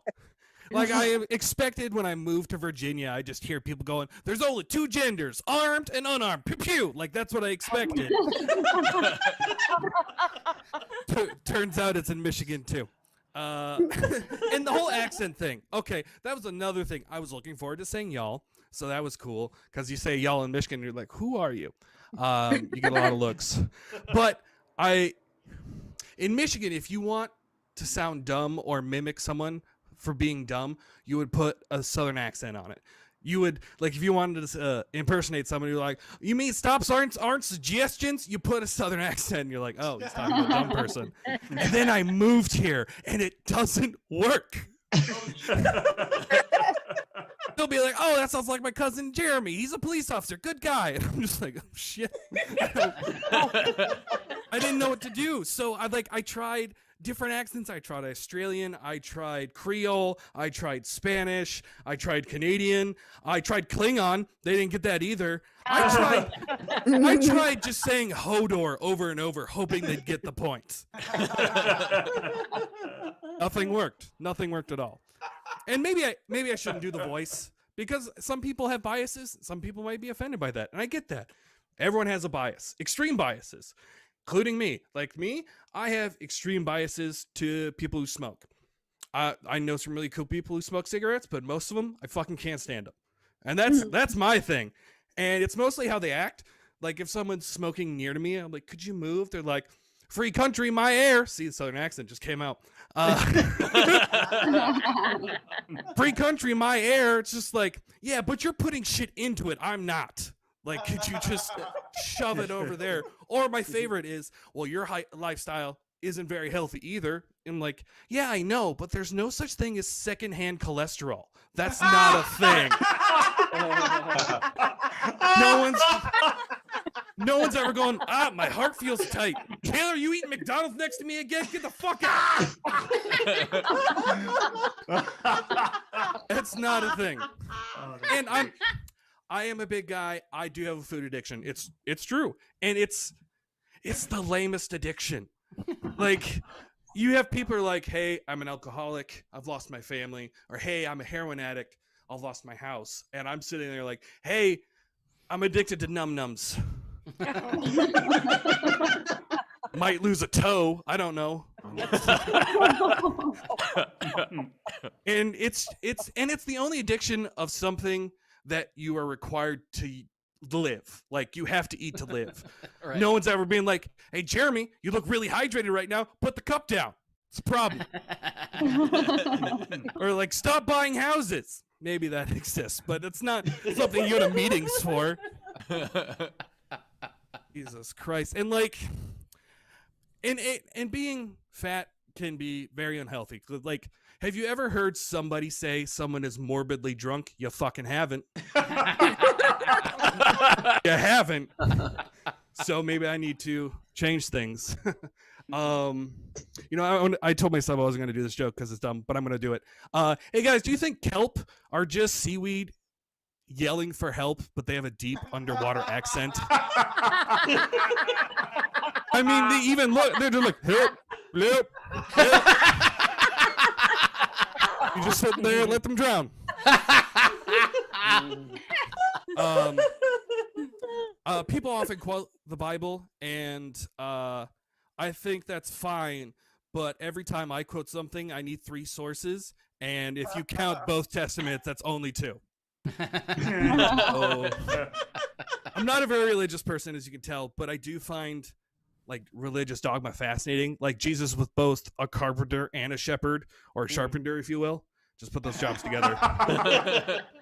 Like I expected when I moved to Virginia, I just hear people going, there's only 2 genders, armed and unarmed, pew pew. Like that's what I expected. Turns out it's in Michigan too. And the whole accent thing. Okay, that was another thing. I was looking forward to saying y'all. So that was cool because you say y'all in Michigan, you're like, who are you? You get a lot of looks. But in Michigan, if you want to sound dumb or mimic someone for being dumb, you would put a southern accent on it. You would, like, if you wanted to impersonate somebody, you're like, you mean stops aren't suggestions? You put a southern accent, and you're like, oh, he's talking about a dumb person. And then I moved here, and it doesn't work. They'll be like, oh, that sounds like my cousin Jeremy. He's a police officer. Good guy. And I'm just like, oh, shit. I didn't know what to do. So I tried different accents. I tried Australian. I tried Creole. I tried Spanish. I tried Canadian. I tried Klingon. They didn't get that either. I tried just saying Hodor over and over, hoping they'd get the point. Nothing worked. Nothing worked at all. And maybe I shouldn't do the voice because some people have biases. Some people might be offended by that, and I get that. Everyone has a bias, extreme biases. including me. Like me, I have extreme biases to people who smoke. I know some really cool people who smoke cigarettes, but most of them, I fucking can't stand them. And that's my thing. And it's mostly how they act. Like if someone's smoking near to me, I'm like, could you move? They're like, free country, my air. See, the Southern accent just came out. Free country, my air. It's just like, yeah, but you're putting shit into it. I'm not. Like, could you just shove it over there? Or my favorite is, well, your lifestyle isn't very healthy either. And like, yeah, I know, but there's no such thing as secondhand cholesterol. That's not a thing. No one's ever going, my heart feels tight. Taylor, you eating McDonald's next to me again? Get the fuck out. That's not a thing. And I am a big guy. I do have a food addiction. It's true. And it's the lamest addiction. Like, you have people who are like, hey, I'm an alcoholic. I've lost my family. Or, hey, I'm a heroin addict. I've lost my house. And I'm sitting there like, hey, I'm addicted to num-nums. Might lose a toe. I don't know. And it's the only addiction of something that you are required to live. Like, you have to eat to live. Right. No one's ever been like, hey, Jeremy, you look really hydrated right now. Put the cup down. It's a problem. Or like, stop buying houses. Maybe that exists, but it's not something you go to meetings for. Jesus Christ. And like, and being fat can be very unhealthy. Like, have you ever heard somebody say someone is morbidly drunk? You fucking haven't. You haven't. So maybe I need to change things. I told myself I wasn't going to do this joke because it's dumb, but I'm going to do it. Hey guys, do you think kelp are just seaweed yelling for help, but they have a deep underwater accent? I mean, they even look, they're just like, help, help, help. You just sit there and let them drown. People often quote the Bible, and I think that's fine, but every time I quote something, I need 3 sources, and if you count both testaments, that's only 2. Oh. I'm not a very religious person, as you can tell, but I do find like religious dogma fascinating. Like Jesus was both a carpenter and a shepherd, or a sharpenter, if you will. Just put those jobs together.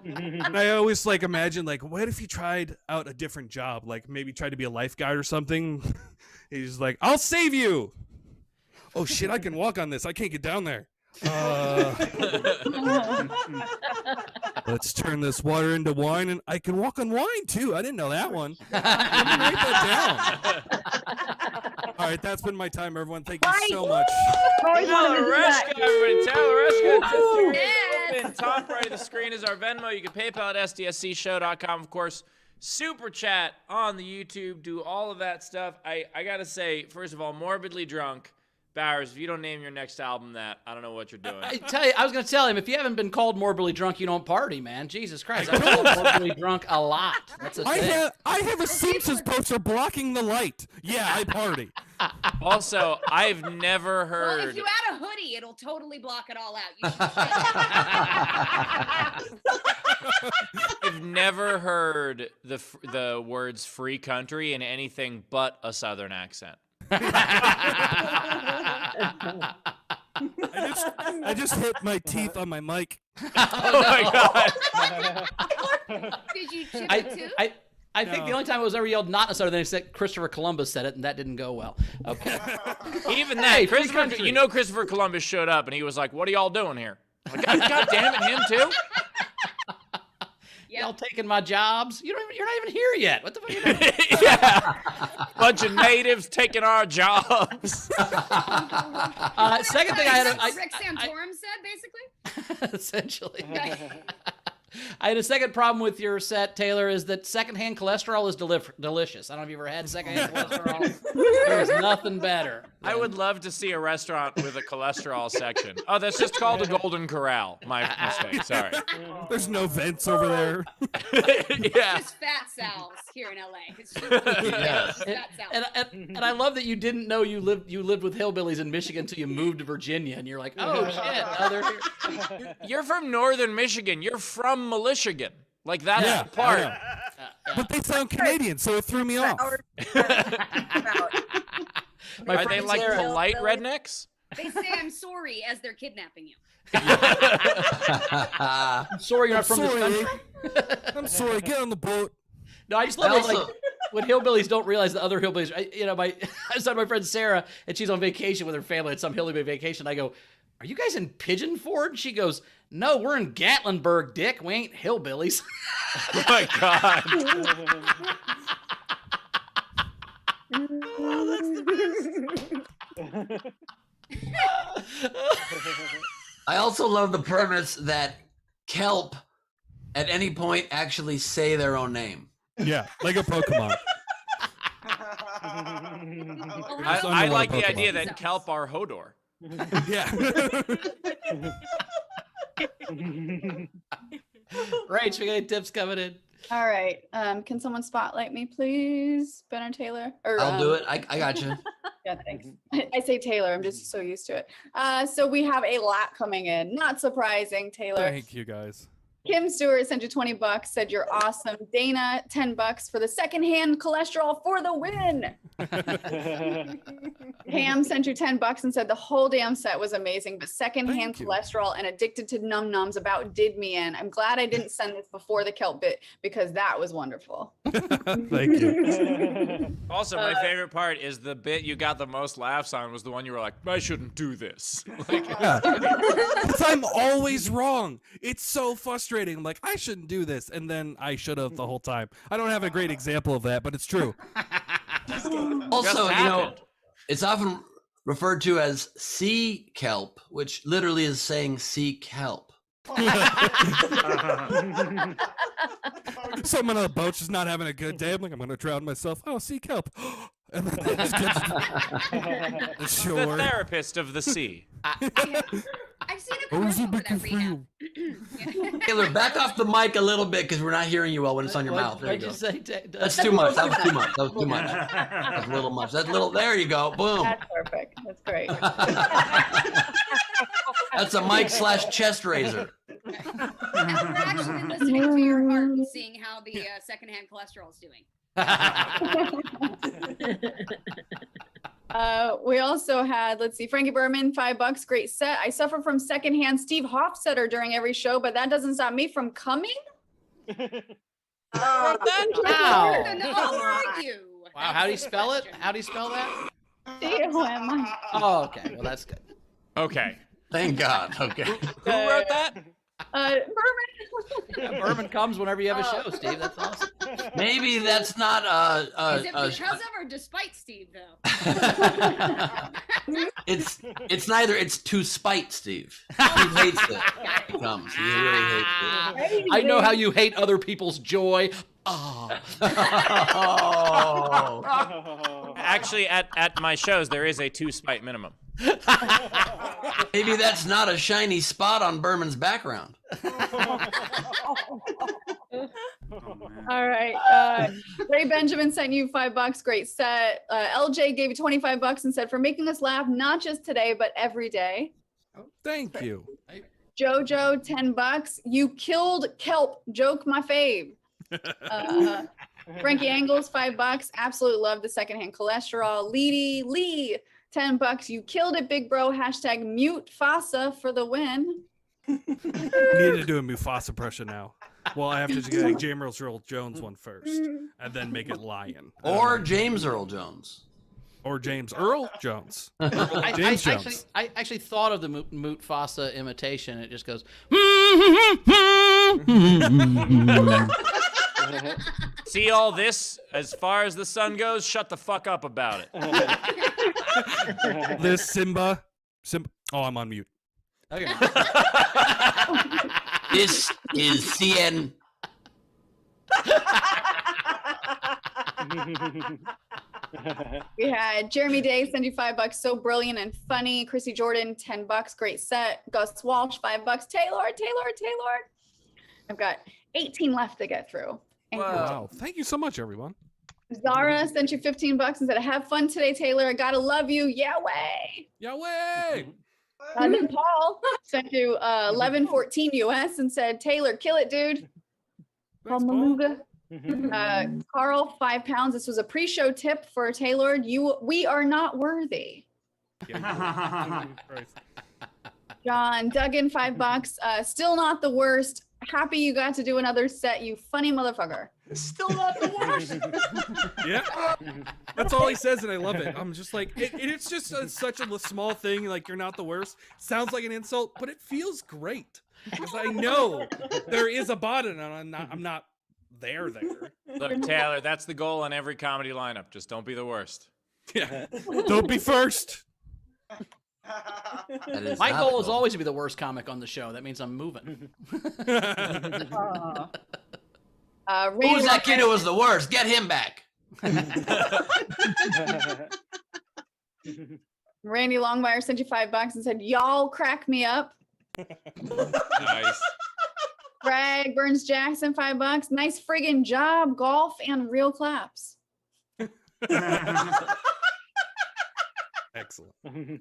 And I always like imagine, like, what if he tried out a different job? Like maybe tried to be a lifeguard or something. He's like, I'll save you. Oh shit, I can walk on this. I can't get down there. Let's turn this water into wine, and I can walk on wine too. I didn't know that one. Let me write that down. All right, that's been my time, everyone. Thank you so much. Taylor Reschka, everybody. Taylor Reschka. Yes. Top right of the screen is our Venmo. You can PayPal at sdscshow.com, of course. Super chat on the YouTube. Do all of that stuff. I gotta say, first of all, Morbidly Drunk. Bowers, if you don't name your next album that, I don't know what you're doing. I was going to tell him, if you haven't been called morbidly drunk, you don't party, man. Jesus Christ. I've been called morbidly drunk a lot. That's a thing. I have a Simpsons poster blocking the light. Yeah, I party. Also, I've never heard... Well, if you add a hoodie, it'll totally block it all out. I've never heard the words free country in anything but a Southern accent. I just hit my teeth on my mic. Oh my god! Did you chip it too? I think the only time it was ever yelled not in a Southern accent, Christopher Columbus said it, and that didn't go well. Okay. Even that, hey, Christopher Columbus showed up, and he was like, "What are y'all doing here?" Like, god damn it, him too. Y'all taking my jobs? You're not even here yet. What the fuck are you doing? Yeah. Bunch of natives taking our jobs. Second thing I had... Rick Santorum said, basically? Essentially. I had a second problem with your set, Taylor, is that secondhand cholesterol is delicious. I don't know if you ever had secondhand cholesterol. There's nothing better. I would love to see a restaurant with a cholesterol section. Oh, that's just called a Golden Corral. My mistake. Sorry. There's no vents over there. Yeah. Just fat Sal's here in LA. It's just Yes. fat Sal's. And I love that you didn't know you lived with hillbillies in Michigan until you moved to Virginia, and you're like, oh shit, oh, they're here. You're from northern Michigan. You're from Millishigan. Like, that's Yeah, the part. I know. But they sound Canadian, so it threw me off. Are they like polite rednecks? They say I'm sorry as they're kidnapping you. I'm sorry you're not from this country. I'm sorry. Get on the boat. No, I just love it, like when hillbillies don't realize the other hillbillies. I was talking to my friend Sarah, and she's on vacation with her family at some hillbilly vacation. I go, "Are you guys in Pigeon Forge?" She goes, "No, we're in Gatlinburg, Dick. We ain't hillbillies." Oh my god. Oh, that's the best. I also love the premise that kelp at any point actually say their own name. Yeah, like a Pokemon. I like the idea that kelp are Hodor. Yeah. Right, we got any tips coming in. All right. Can someone spotlight me, please? Ben or Taylor? Or, I'll do it. I got you. Yeah, thanks. I say Taylor. I'm just so used to it. So we have a lot coming in. Not surprising, Taylor. Thank you, guys. Kim Stewart sent you $20, said you're awesome. Dana, $10 for the secondhand cholesterol for the win. Pam sent you $10 and said the whole damn set was amazing, but secondhand cholesterol and addicted to num nums about did me in. I'm glad I didn't send this before the kelp bit because that was wonderful. Thank you. Also, my favorite part is the bit you got the most laughs on was the one you were like, I shouldn't do this. Like, Yeah. 'Cause I'm always wrong. It's so frustrating. I'm like, I shouldn't do this, and then I should have the whole time. I don't have a great example of that, but it's true. Also, it's often referred to as sea kelp, which literally is saying seek help. Someone on a boat just not having a good day. I'm like, I'm going to drown myself. Oh, seek help. And then they just get the shore. therapist of the sea. I've seen a commercial for that rehab. Taylor, back off the mic a little bit because we're not hearing you well when it's on your mouth. There you go. That's too much. That was too much. That was too much. That's a little much. That's little. There you go. Boom. That's perfect. That's great. That's a mic / chest razor. Now we're actually listening to your heart and seeing how the secondhand cholesterol is doing. We also had, let's see, Frankie Berman, $5, great set. I suffer from secondhand Steve Hofstetter during every show, but that doesn't stop me from coming. Wow. I'll argue. Wow, how do you spell it? How do you spell that? C-O-M-I. Oh, okay. Well, that's good. Okay. Thank God. Okay. Who wrote that? Berman. Yeah, Berman comes whenever you have a show, Steve. That's awesome. Maybe that's not Is it because of or despite Steve, though? It's neither. It's to spite Steve. He hates it. He comes. He really hates it. I know how you hate other people's joy. Oh. Actually, at my shows, there is a 2 spite minimum. Maybe that's not a shiny spot on Berman's background. All right. Ray Benjamin sent you $5, great set. LJ gave you $25 and said for making us laugh, not just today, but every day. Thank you. Jojo, $10. You killed kelp. Joke my fave. Frankie Angles, $5. Absolutely love the secondhand cholesterol. Lee, $10. You killed it, big bro. Hashtag mute Fasa for the win. I need to do a Mufasa impression now. Well, I have to get a James Earl Jones one first, and then make it Lion. Or James Earl Jones. Or James Earl Jones. I actually thought of the Mufasa imitation. It just goes. See all this? As far as the sun goes, shut the fuck up about it. This Simba. Oh, I'm on mute. Okay. This is CN. We had Jeremy Day send you $5. So brilliant and funny. Chrissy Jordan, $10. Great set. Gus Walsh, $5. Taylor. I've got 18 left to get through. And Wow. Thank you so much, everyone. Zara sent you $15 and said, have fun today, Taylor. I gotta love you. Yahweh. Yahweh. Then Paul sent you 1114 US and said, Taylor, kill it, dude. Paul Maluga. Carl, £5. This was a pre-show tip for Taylor. We are not worthy. John Duggan, $5. Still not the worst. Happy you got to do another set, you funny motherfucker. Still not the worst. Yeah, that's all he says, and I love it. I'm just like, it's just such a small thing. Like, you're not the worst. Sounds like an insult, but it feels great because I know there is a bot, and I'm not there. Look, Taylor, that's the goal on every comedy lineup. Just don't be the worst. Yeah, don't be first. My goal is always to be the worst comic on the show. That means I'm moving. Who's that kid who was the worst? Get him back. Randy Longmire sent you $5 and said, y'all crack me up. Nice. Greg Burns Jackson, $5. Nice friggin' job, golf and real claps. Excellent.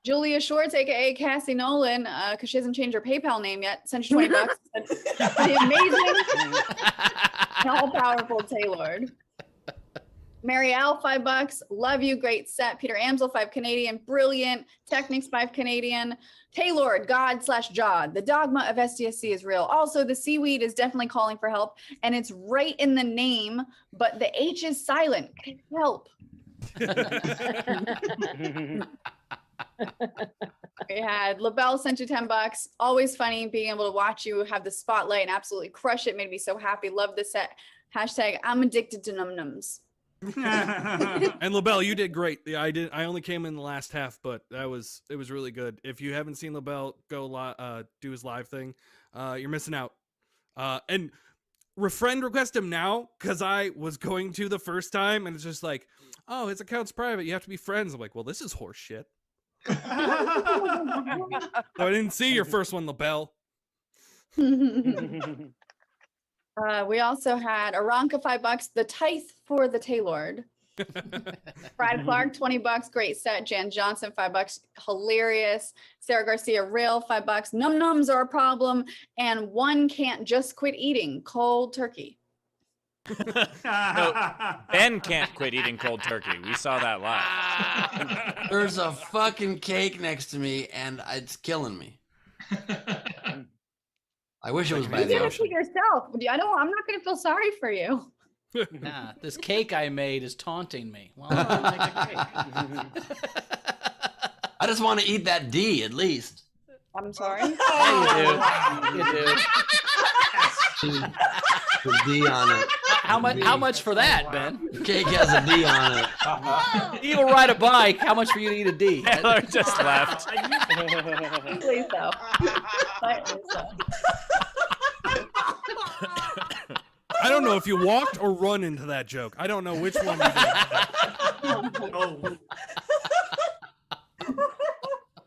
Julia Schwartz, aka Cassie Nolan, because she hasn't changed her PayPal name yet, sent you $20. The amazing and all-powerful Taylor. Mary Al, $5. Love you, great set. Peter Amsel, 5 Canadian, brilliant. Technics, 5 Canadian. Taylor, God/Jod. The dogma of SDSC is real. Also, the seaweed is definitely calling for help, and it's right in the name, but the H is silent. Help. We had LaBelle sent you $10. Always funny being able to watch you have the spotlight and absolutely crush it. Made me so happy. Love the set. # I'm addicted to num-nums. And LaBelle, you did great. Yeah, I only came in the last half, but it was really good. If you haven't seen LaBelle go do his live thing, you're missing out. And friend request him now, because I was going to the first time, and it's just like, oh, his account's private. You have to be friends. I'm like, well, this is horse shit. So I didn't see your first one, LaBelle. We also had Aranka, $5. The Tithe for the Taylord. Brad Clark, $20. Great set. Jan Johnson, $5. Hilarious. Sarah Garcia, real, $5. Num-nums are a problem, and one can't just quit eating cold turkey. No, Ben can't quit eating cold turkey. We saw that live. There's a fucking cake next to me, and it's killing me. I wish it was by You the did it ocean. to yourself. I'm not going to feel sorry for you. Nah, this cake I made is taunting me. Well, I'll make a cake. I just want to eat that D at least. I'm sorry. Yeah, you do. You do. The D on it. How much for that, Ben? The cake has a D on it. You will ride a bike. How much for you to eat a D? Taylor just left. Please so. I don't know if you walked or run into that joke. I don't know which one you did.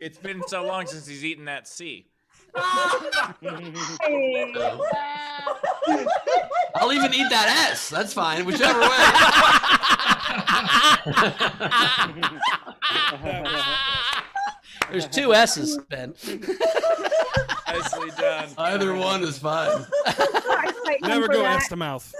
It's been so long since he's eaten that C. Hey. I'll even eat that S. That's fine, whichever way. There's 2 S's, Ben. Nicely done. Either one is fine. Never go ass to mouth.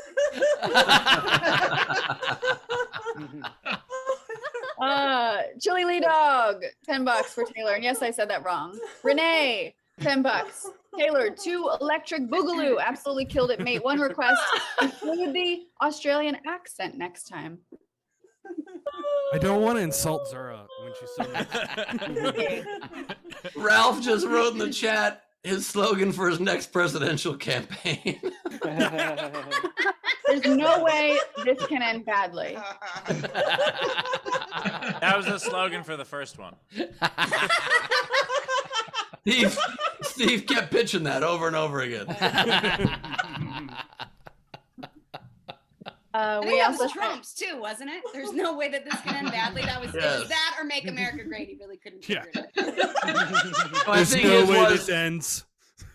Chili Lee Dog, $10 for Taylor. And yes, I said that wrong. Renee, $10. Taylor, 2 electric boogaloo. Absolutely killed it, mate. 1 request. Include the Australian accent next time. I don't want to insult Zara when she's so nice. Ralph just wrote in the chat his slogan for his next presidential campaign. There's no way this can end badly. That was the slogan for the first one. Steve kept pitching that over and over again. I We think that also was Trump's too, wasn't it? There's no way that this can end badly. It was that or Make America Great. He really couldn't figure it out. I There's think no his way was- this ends.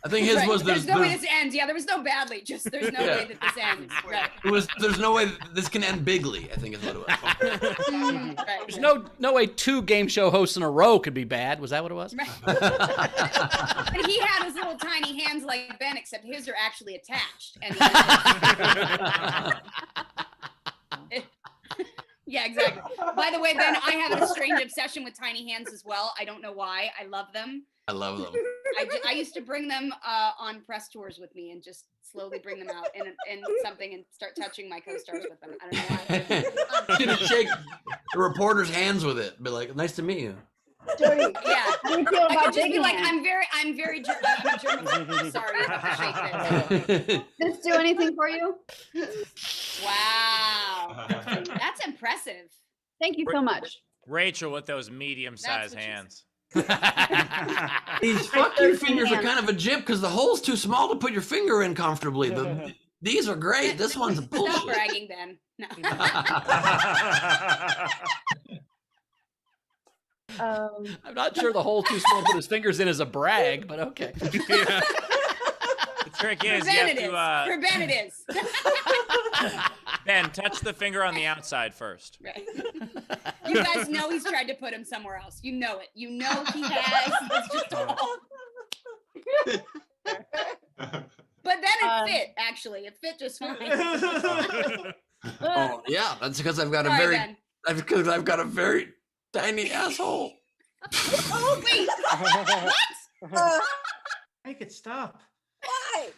I think his was There's no way this ends. Yeah, there was no badly. Just there's no way that this ends. Right. It was. There's no way this can end bigly. I think is what it was. Right. There's no way 2 game show hosts in a row could be bad. Was that what it was? Right. And he had his little tiny hands like Ben, except his are actually attached. And yeah, exactly. By the way, Ben, I have a strange obsession with tiny hands as well. I don't know why. I love them. I love them. I used to bring them on press tours with me and just slowly bring them out in something and start touching my co-stars with them. I don't know why. You gonna shake the reporter's hands with it. Be like, nice to meet you. Jodie, Yeah. how do you feel I about could just be big like, hands? I'm very German. Sorry, I have to shake this. Does this do anything for you? Wow. That's impressive. Thank you so much. Rachel with those medium-sized what she hands. These fuck you fingers are kind of a jip because the hole's too small to put your finger in comfortably. These are great. This one's Stop bullshit. bragging, Ben. No. I'm not sure the hole too small to put his fingers in is a brag, but okay. The trick is For you Ben have it is. to, For Ben it is. Ben, touch the finger on the outside first. Right. You guys know he's tried to put him somewhere else. You know it. You know he has. It's just all. But then it fit, actually. It fit just fine. Oh yeah, that's because I've got Sorry, a very. Ben. Because I've got a very tiny asshole. Oh, wait. What? Make it stop. Why?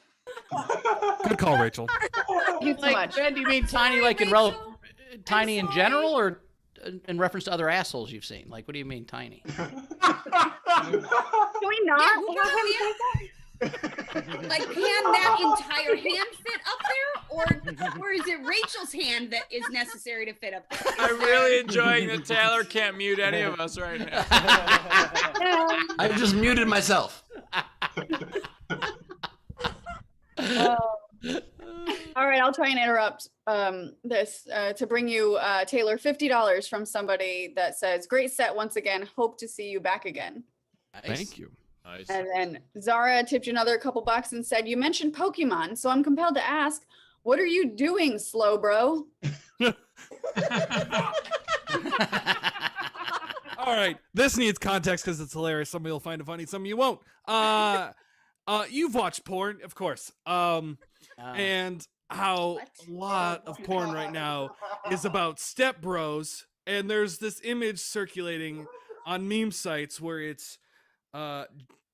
Good call, Rachel. Thank you so Like, much. Ben, do you mean tiny like in tiny in general, or in reference to other assholes you've seen? Like, what do you mean tiny? Can we not have him say that? Like, can that entire hand fit up there? Or is it Rachel's hand that is necessary to fit up there? I'm really enjoying that Taylor can't mute any of us right now. I've just muted myself. All right, I'll try and interrupt this to bring you, Taylor, $50 from somebody that says, "Great set once again. Hope to see you back again." Nice. Thank you. Nice. And then Zara tipped you another couple bucks and said, "You mentioned Pokemon, so I'm compelled to ask, what are you doing, slow bro?" All right, this needs context because it's hilarious. Somebody will find it funny, some of you won't. You've watched porn, of course. And how a lot of porn right now is about step bros, and there's this image circulating on meme sites where it's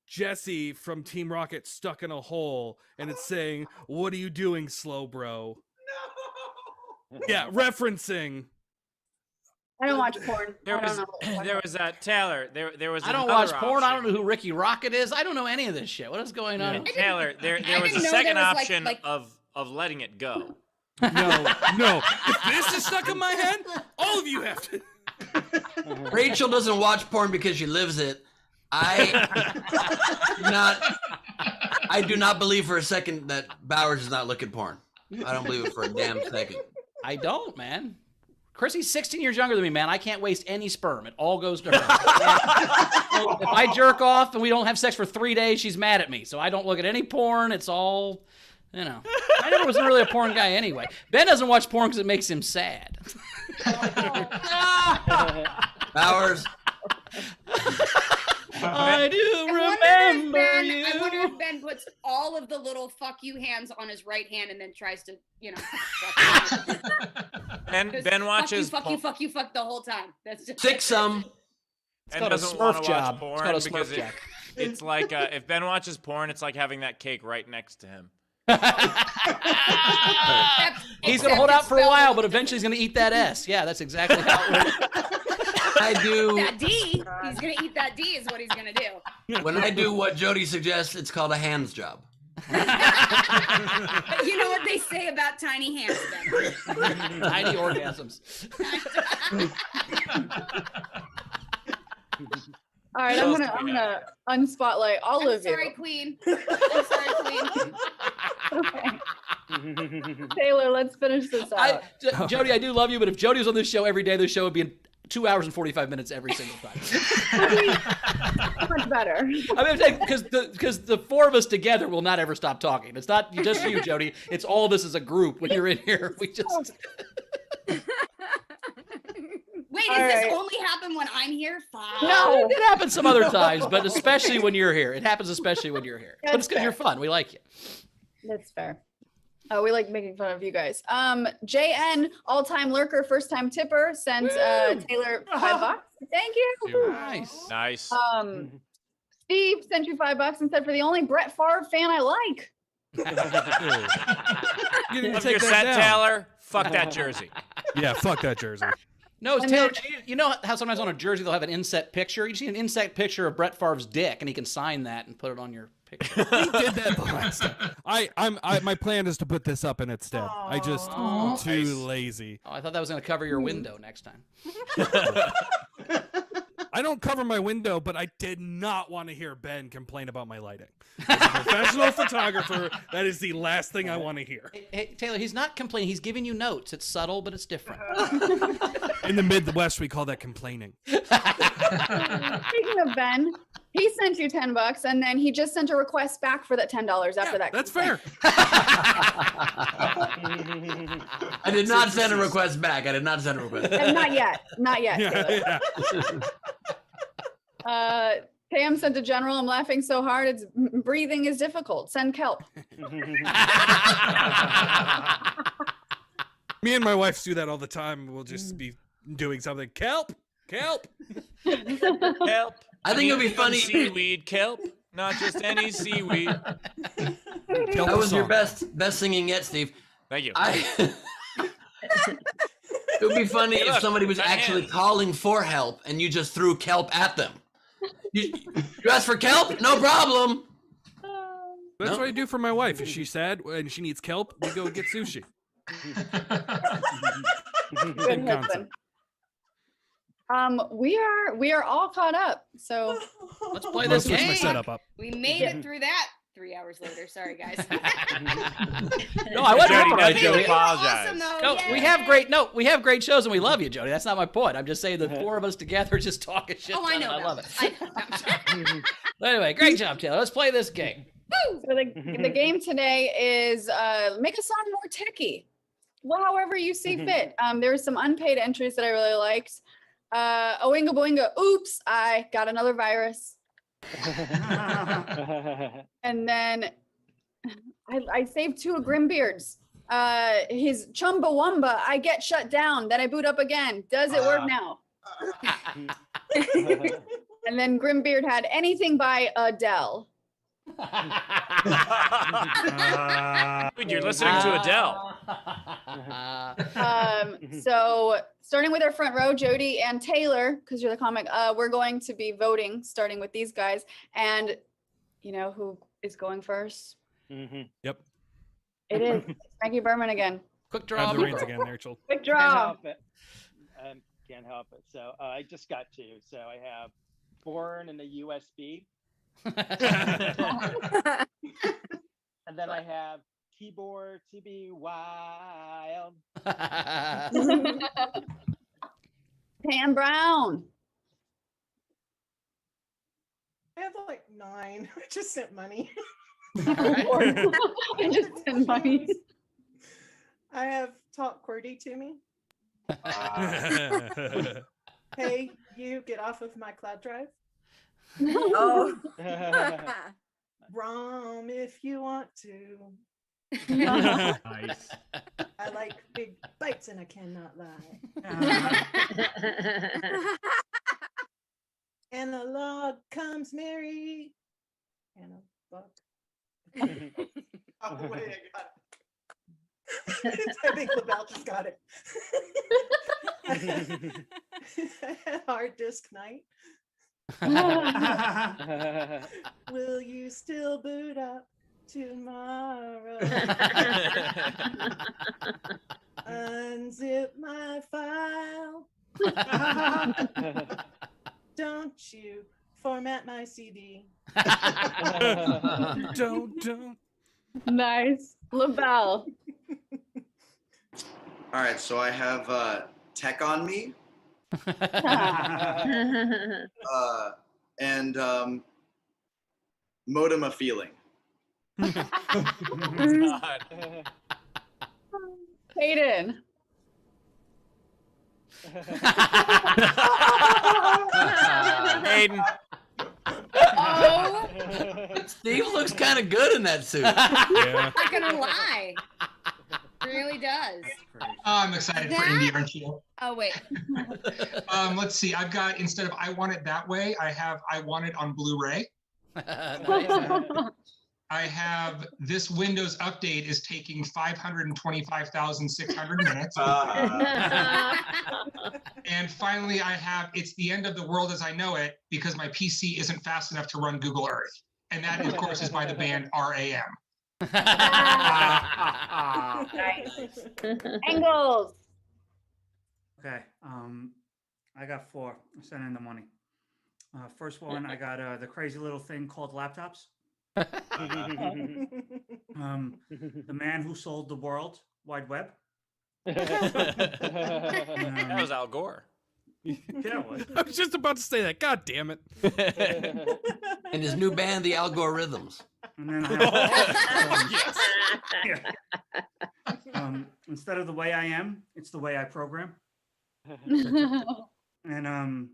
Jesse from Team Rocket stuck in a hole, and it's saying, "What are you doing, slow bro?" No. Yeah, referencing. I don't watch porn. There I don't was, know. there was Taylor. There was. I don't another watch porn. I option. don't know who Ricky Rocket is. I don't know any of this shit. What is going on? Taylor, there I was a didn't know second there was, option like- of letting it go. No. If this is stuck in my head, all of you have to. Rachel doesn't watch porn because she lives it. I do not believe for a second that Bowers does not look at porn. I don't believe it for a damn second. I don't, man. Chrissy's 16 years younger than me, man. I can't waste any sperm. It all goes to her. If I jerk off and we don't have sex for 3 days, she's mad at me. So I don't look at any porn. It's all, you know. I never was really a porn guy anyway. Ben doesn't watch porn because it makes him sad. Bowers. I do remember you. I wonder if Ben puts all of the little fuck you hands on his right hand and then tries to, you know. Ben watches fuck you the whole time. That's just Sick some. Ben called a doesn't want Smurf to watch job. It's porn called a because Smurf job. it's like if Ben watches porn, it's like having that cake right next to him. He's going to hold out for a while, but eventually he's going to eat that S. Yeah, that's exactly how it works. I do. That D, he's gonna eat that D is what he's gonna do. When I do what Jodie suggests, it's called a hands job. But you know what they say about tiny hands, Ben? Tiny orgasms. All right, I'm gonna unspotlight all I'm of you. sorry, Queen. I'm sorry, Queen. Taylor, let's finish this out. Jodie, I do love you, but if Jodie was on this show every day, this show would be 2 hours and 45 minutes every single time. Much better. I mean, because the four of us together will not ever stop talking. It's not just you, Jodie. It's all of us as a group. When you're in here, we just. Wait, does this only happen when I'm here? Fine. No, it happens some other times, but especially when you're here. It happens especially when you're here. But it's because you're fun. We like you. That's fair. We like making fun of you guys. JN, all-time lurker, first-time tipper, sent Taylor $5. Thank you. Nice. Steve sent you $5 and said, for the only Brett Favre fan I like. You didn't If take you're that set, down. Taylor, fuck that jersey. Yeah, fuck that jersey. No, it's Taylor. You know how sometimes on a jersey they'll have an inset picture? You just need an inset picture of Brett Favre's dick, and he can sign that and put it on your picture. We did that the last time. My plan is to put this up in its stead. I just too lazy. Oh, I thought that was going to cover your window next time. I don't cover my window, but I did not want to hear Ben complain about my lighting. As a professional photographer, that is the last thing I want to hear. Hey, Taylor, he's not complaining. He's giving you notes. It's subtle, but it's different. In the Midwest, we call that complaining. Speaking of Ben, he sent you $10 and then he just sent a request back for that $10 after that. That's fair. I did not send a request back. I did not send a request. Not yet. Not yet. Pam sent a general. I'm laughing so hard. It's breathing is difficult. Send kelp. Me and my wife do that all the time. We'll just be doing something. Kelp. Kelp. I think it'll be funny. Seaweed, kelp, not just any seaweed. That was your best singing yet, Steve. Thank you. It would be funny if somebody was actually calling for help and you just threw kelp at them. You asked for kelp? No problem. That's what I do for my wife. If she's sad and she needs kelp, we go get sushi. Same concept. We are all caught up. So let's play this game. My setup up. We made it through that 3 hours later. Sorry, guys. No, I wasn't Jodie, right, Jodie. Jodie. Apologize. No, we have great shows and we love you, Jodie. That's not my point. I'm just saying the four of us together just talking shit. Oh, I know. I love it. it. But anyway, great job, Taylor. Let's play this game. So the game today is make a song more techie. Well, however you see fit. There were some unpaid entries that I really liked. Oinga boinga, oops, I got another virus. And then I saved 2 of Grimbeard's. His Chumbawamba, I get shut down, then I boot up again. Does it work now? And then Grimbeard had anything by Adele. Dude, you're listening to Adele. So starting with our front row, Jodie and Taylor, because you're the comic, we're going to be voting, starting with these guys. And you know who is going first? Yep. It is Frankie Berman again. Quick draw. Grab the reins again, Rachel. Quick Can't draw. help it. Can't help it. So I just got 2. So I have Born and a USB. And then I have Keyboard to be wild. Pam Brown. I have like 9. I just sent money. I just sent money. I have Talk QWERTY to me. Hey, you get off of my cloud drive. Oh. ROM if you want to. Nice. I like big bites and I cannot lie. Analog comes Mary. Analog. Oh, wait, I got it. I think LaBelle just got it. Hard disk night. Will you still boot up tomorrow? Unzip my file. Don't you Format my CD. Don't. Nice. LaBelle. All right, so I have Tech on Me and Modem a Feeling. God. Hayden. Hayden. Oh, Steve looks kind of good in that suit. Yeah. not gonna lie. Really does. Oh, I'm excited for Indy, aren't you? Oh wait. Let's see. I've got, instead of I Want It That Way, I have I Want It on Blu-ray. I have This Windows Update is taking 525,600 minutes. And finally, I have It's the End of the World as I Know It because my PC isn't fast enough to run Google Earth. And that, of course, is by the band RAM. Nice. Angles. Okay. I got 4. I'm sending the money. First one, I got the crazy little thing called laptops. The man who sold the World Wide Web. That was Al Gore. Yeah, it was. I was just about to say that. God damn it. And his new band, the Algorithms. And then instead of the way I am, it's the way I program. And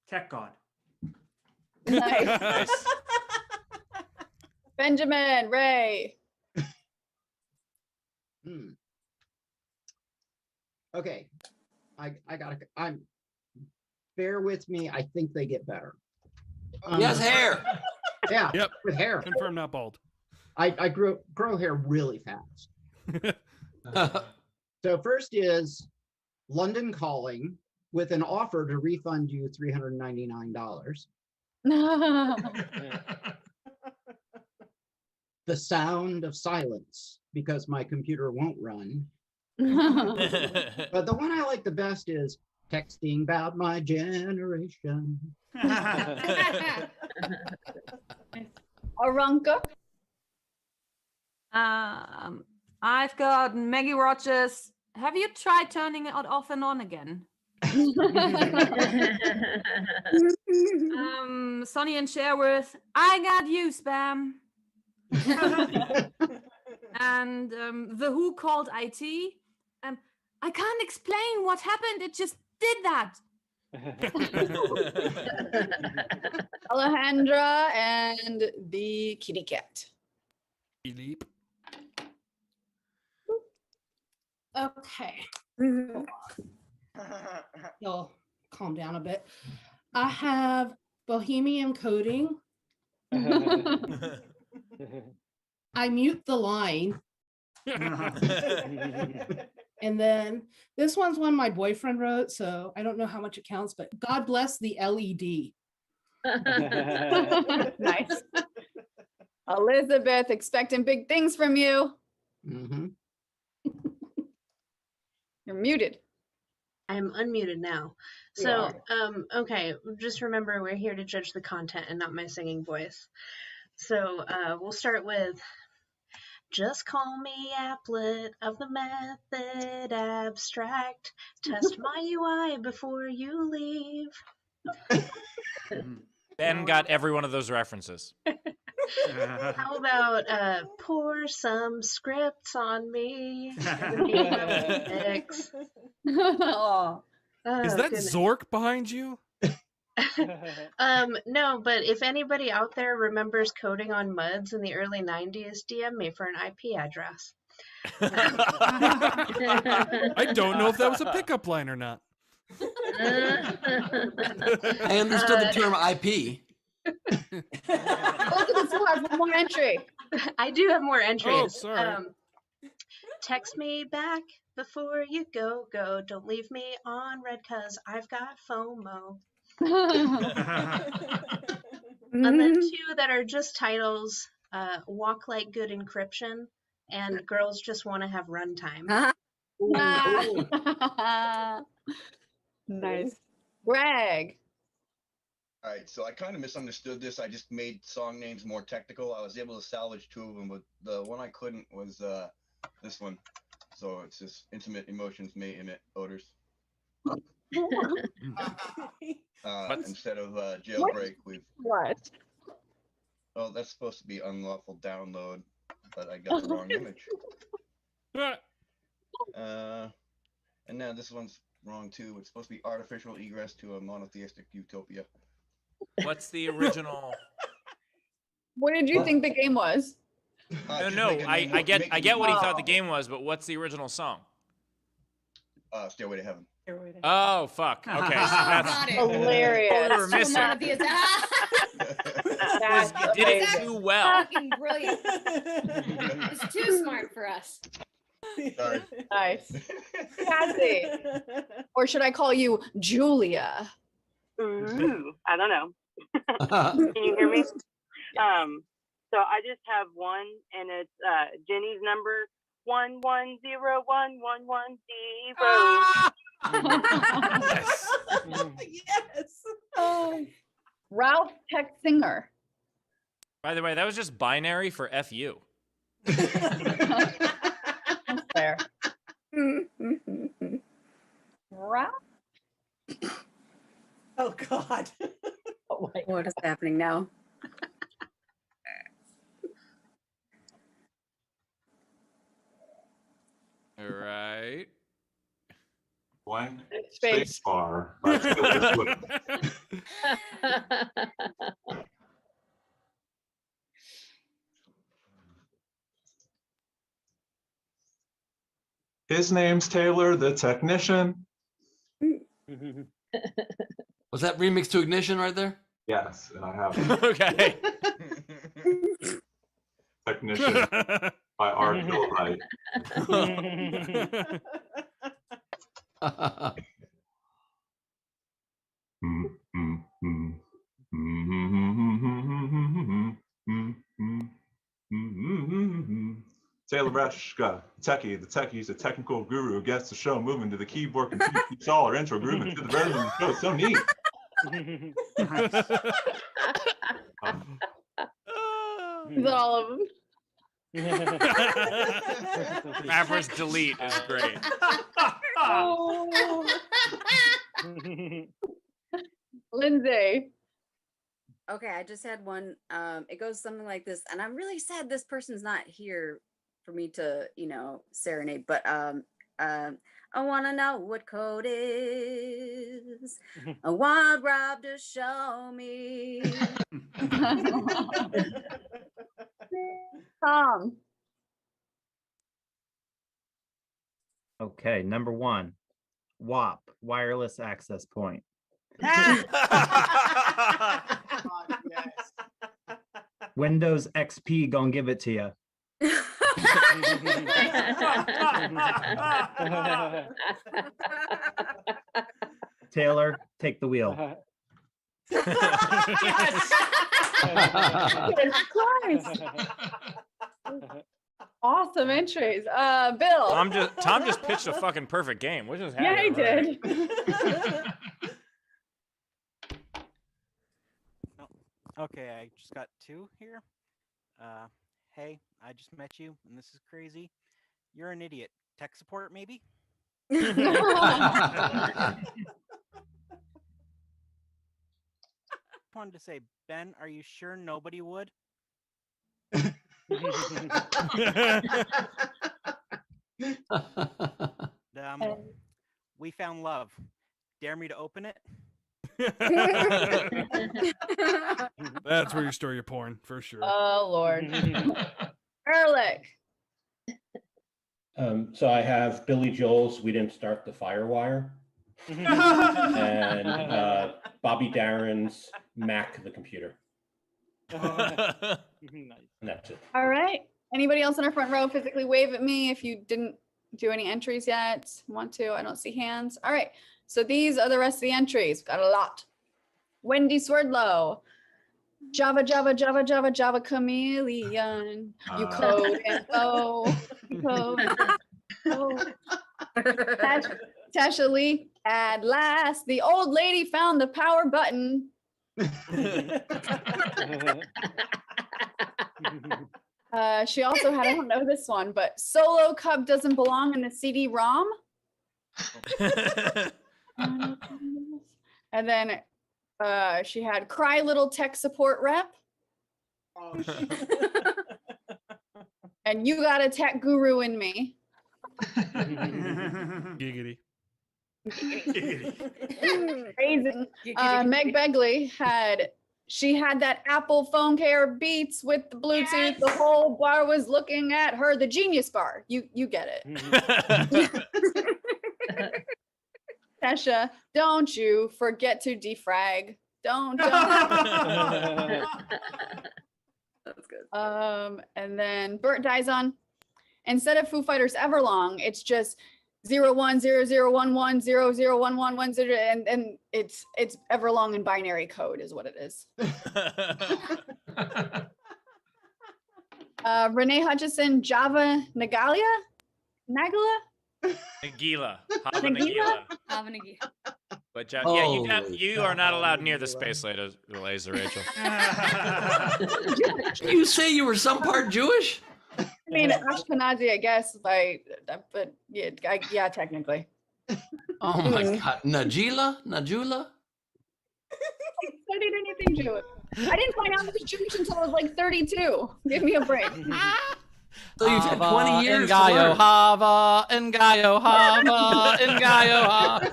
Tech God. Nice. Benjamin, Ray. Okay. I'm bear with me. I think they get better. He has hair. Yeah. Yep. With hair. Confirm not bald. I grow hair really fast. So first is London Calling with an offer to refund you $399. The Sound of Silence, because my computer won't run. But the one I like the best is Texting About My Generation. Aranka. I've got Maggie Rogers. Have you tried turning it off and on again? Sonny and Sherworth. I got you, spam. And the Who Called IT. I can't explain what happened. It just did that. Alejandra and the kitty cat. Philippe. Okay. You'll calm down a bit. I have Bohemian Coding. I mute the line. And then this one's one my boyfriend wrote, so I don't know how much it counts, but God bless the LED. Nice. Elizabeth, expecting big things from you. Mm-hmm. You're muted. I'm unmuted now. You So, are. okay, just remember we're here to judge the content and not my singing voice. So, we'll start with just call me applet of the method abstract. Test my UI before you leave. Ben got every one of those references. How about pour some scripts on me? Is that Zork behind you? No, but if anybody out there remembers coding on MUDs in the early 90s, DM me for an IP address. I don't know if that was a pickup line or not. I understood the term IP. Look at this one more entry. I do have more entries. Oh, sorry. Text me back before you go. Don't leave me on red because I've got FOMO. And then two that are just titles, Walk Like Good Encryption and Girls Just Want to Have Runtime. Nice. Greg. All right, so I kind of misunderstood this. I just made song names more technical. I was able to salvage 2 of them, but the one I couldn't was this one. So it's just intimate emotions may emit odors. Instead of jailbreak, we've. What? Oh, that's supposed to be unlawful download, but I got the wrong image. And now this one's wrong too. It's supposed to be artificial egress to a monotheistic utopia. What's the original? What did you think the game was? No, I get what he thought the game was, but what's the original song? Stairway to Heaven. Oh fuck. Okay, so that's hilarious. What we were missing. You did it too well. Fucking brilliant. It's too smart for us. Sorry. Nice. Cassie. Or should I call you Julia? Ooh, I don't know. Can you hear me? So I just have one, and it's Jenny's number 11011110. Yes. Ralph Tech Singer. By the way, that was just binary for FU. Fair. Ralph. Oh God. What is happening now? All right. Blank Space. bar. by Jodie Sweetin. His name's Taylor, the technician. Was that remix to Ignition right there? Yes, and I have Okay. Technician by Art Gleib. Taylor Reschka, techie. The techie's a technical guru who gets the show moving to the keyboard computer, keeps all our intro grooving to the rhythm of the show. It's so neat. Is that all of them? Rappers delete is great. Oh. Lindsay. Okay, I just had one. It goes something like this, and I'm really sad this person's not here for me to, serenade. But I want to know what code is. I want Rob to show me. Tom. Okay, number 1, WAP, wireless access point. Windows XP gonna give it to you. Taylor, take the wheel. Awesome entries. Bill. Tom just pitched a fucking perfect game. What just Yeah, happened? he did. Okay, I just got 2 here. Hey, I just met you, and this is crazy. You're an idiot. Tech support, maybe? Wanted to say, Ben, are you sure nobody would? We found love. Dare me to open it? That's where you store your porn, for sure. Oh, Lord. Ehrlich. So I have Billy Joel's "We Didn't Start the Firewire" and Bobby Darin's "Mac the Computer." And that's it. All right. Anybody else in our front row, physically wave at me if you didn't do any entries yet. Want to? I don't see hands. All right. So these are the rest of the entries. Got a lot. Wendy Swerdlow. Java chameleon. You code and oh. You code. Oh. Tasha Lee. At last, the old lady found the power button. She also had, I don't know this one, but Solo Cup doesn't belong in the CD-ROM. And then she had Cry Little Tech Support Rep. And You Got a Tech Guru in Me. Giggity. Amazing. Meg Begley had that Apple phone care Beats with the Bluetooth. Yes. The whole bar was looking at her. The Genius Bar. You get it. Tesha, don't you forget to defrag. Don't. That's good. And then Bert Dizon. Instead of Foo Fighters Everlong, it's just 010011001110, and it's Everlong in binary code is what it is. Renee Hutchison, Java Nagala? Nagila. But you are not allowed near the space laser, Rachel. You say you were some part Jewish? I mean, Ashkenazi, I guess, but yeah, technically. Oh my God, Najula? I studied anything Jewish. I didn't find out I was Jewish until I was like 32. Give me a break. So you've had 20 years to Ngayo learn. Hava, Ngayo Hava, Ngayo Hava.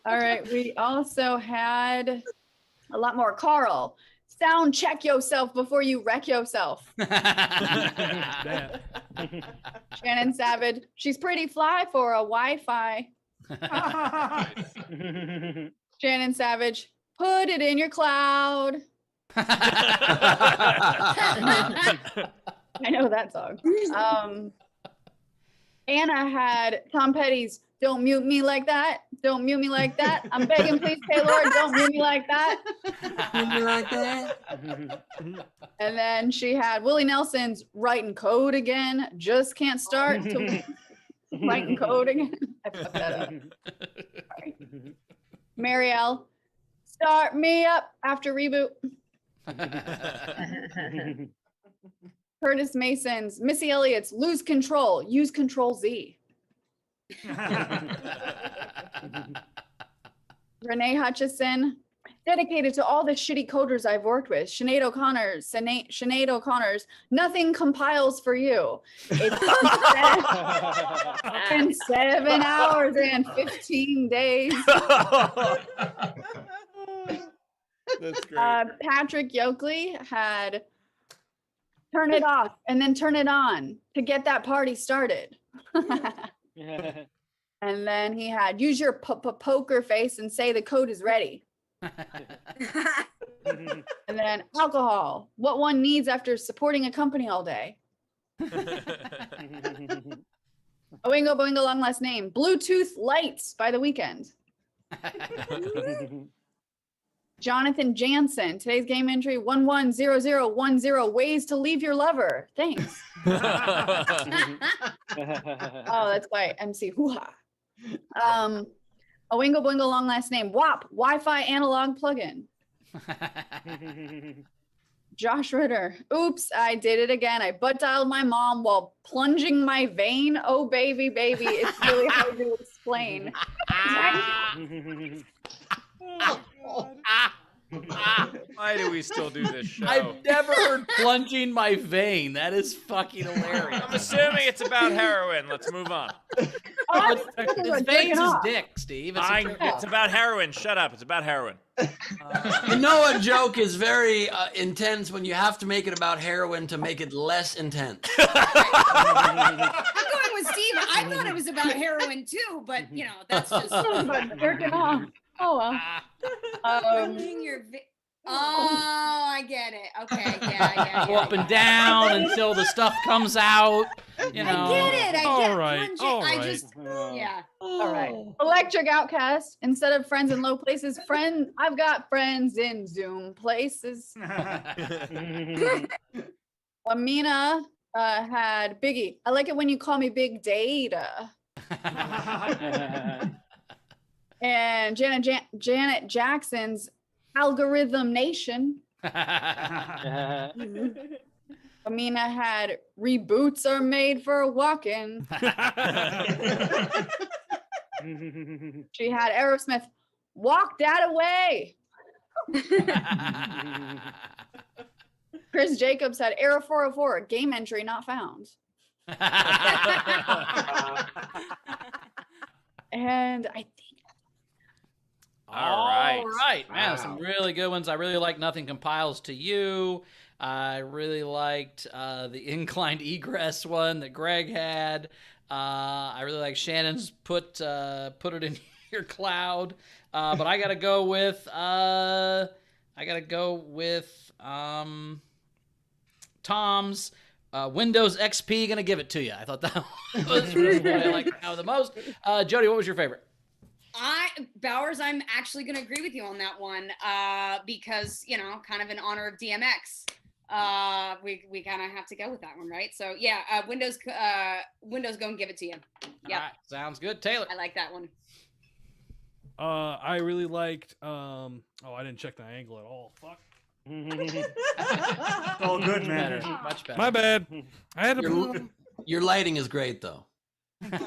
All right, we also had a lot more. Carl, sound check yourself before you wreck yourself. Shannon Savage, she's pretty fly for a Wi-Fi. Shannon Savage, put it in your cloud. I know that song. Anna had Tom Petty's Don't Mute Me Like That. Don't mute me like that. I'm begging, please, Taylor, don't mute me like that. Mute me like that. And then she had Willie Nelson's Writing Code Again. Just can't start to writing code again. I fucked that up. Sorry. Marielle, start me up after reboot. Curtis Mason's Missy Elliott's Lose Control. Use Control Z. Renee Hutchison, dedicated to all the shitty coders I've worked with. Sinead O'Connor's Nothing Compiles for You. It's been 7 hours and 15 days. That's great. Patrick Yoakley had turn it off and then turn it on to get that party started. And then he had use your poker face and say the code is ready. And then alcohol, what one needs after supporting a company all day. Oingo Boingo long last name, Bluetooth lights by the weekend. Jonathan Jansen, today's game entry 110010, ways to leave your lover. Thanks. Oh, that's by MC Hoo-Ha. Oingo Boingo long last name, WAP, Wi-Fi analog plugin. Josh Ritter, oops, I did it again. I butt dialed my mom while plunging my vein. Oh, baby, it's really hard to explain. Why do we still do this show? I've never heard plunging my vein. That is fucking hilarious. I'm assuming it's about heroin. Let's move on. His veins is dick, Steve. It's about heroin. Shut up. It's about heroin. You know a joke is very intense when you have to make it about heroin to make it less intense. I'm going with Steve. I thought it was about heroin too, but you know, that's just jerking off. Oh well. Oh, I get it. Okay, yeah. Go up and down until the stuff comes out. You know. I get it. All right. Yeah. All right. Electric Outcast. Instead of friends in low places, I've got friends in Zoom places. Amina had Biggie. I like it when you call me Big Data. And Janet Jackson's Algorithm Nation. Amina had Reboots Are Made for Walking. She had Aerosmith Walk That Away. Chris Jacobs had Era 404 game entry not found. And I think All right. Man, some really good ones. I really like Nothing Compiles to You. I really liked the Inclined Egress one that Greg had. I really like Shannon's Put It in Your Cloud. But I gotta go with Tom's Windows XP. Gonna give it to you. I thought that was really what I liked now the most. Jody, what was your favorite? Bowers, I'm actually going to agree with you on that one because, kind of in honor of DMX. We kind of have to go with that one, right? So yeah, Windows go and give it to you. Yeah, right, sounds good. Taylor, I like that one. I really liked. I didn't check the angle at all. Fuck. All good, man. Much better. My bad. I had to. Your lighting is great, though. I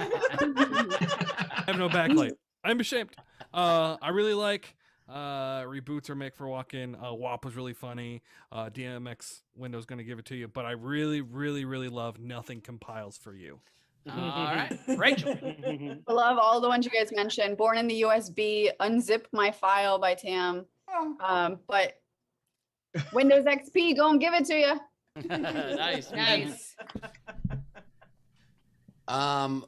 have no backlight. I'm ashamed. I really like Reboots Are Make for Walking. WAP was really funny. DMX Windows Gonna Give It to You. But I really, really, really love Nothing Compiles for You. All right. Rachel. I love all the ones you guys mentioned. Born in the USB, Unzip My File by Tam. But Windows XP, go and give it to you. Nice.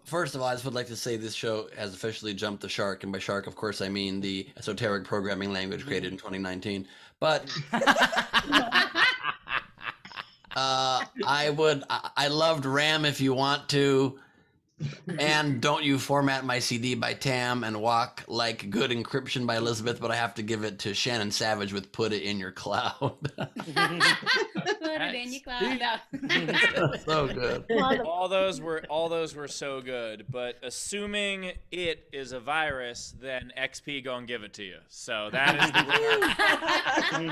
First of all, I just would like to say this show has officially jumped the shark, and by shark, of course, I mean the esoteric programming language created in 2019. But I loved RAM If You Want To, and Don't You Format My CD by Tam, and Walk Like Good Encryption by Elizabeth, but I have to give it to Shannon Savage with Put It in Your Cloud. Put it in your cloud. So good. All those were so good, but assuming it is a virus, then XP go and give it to you. So that is the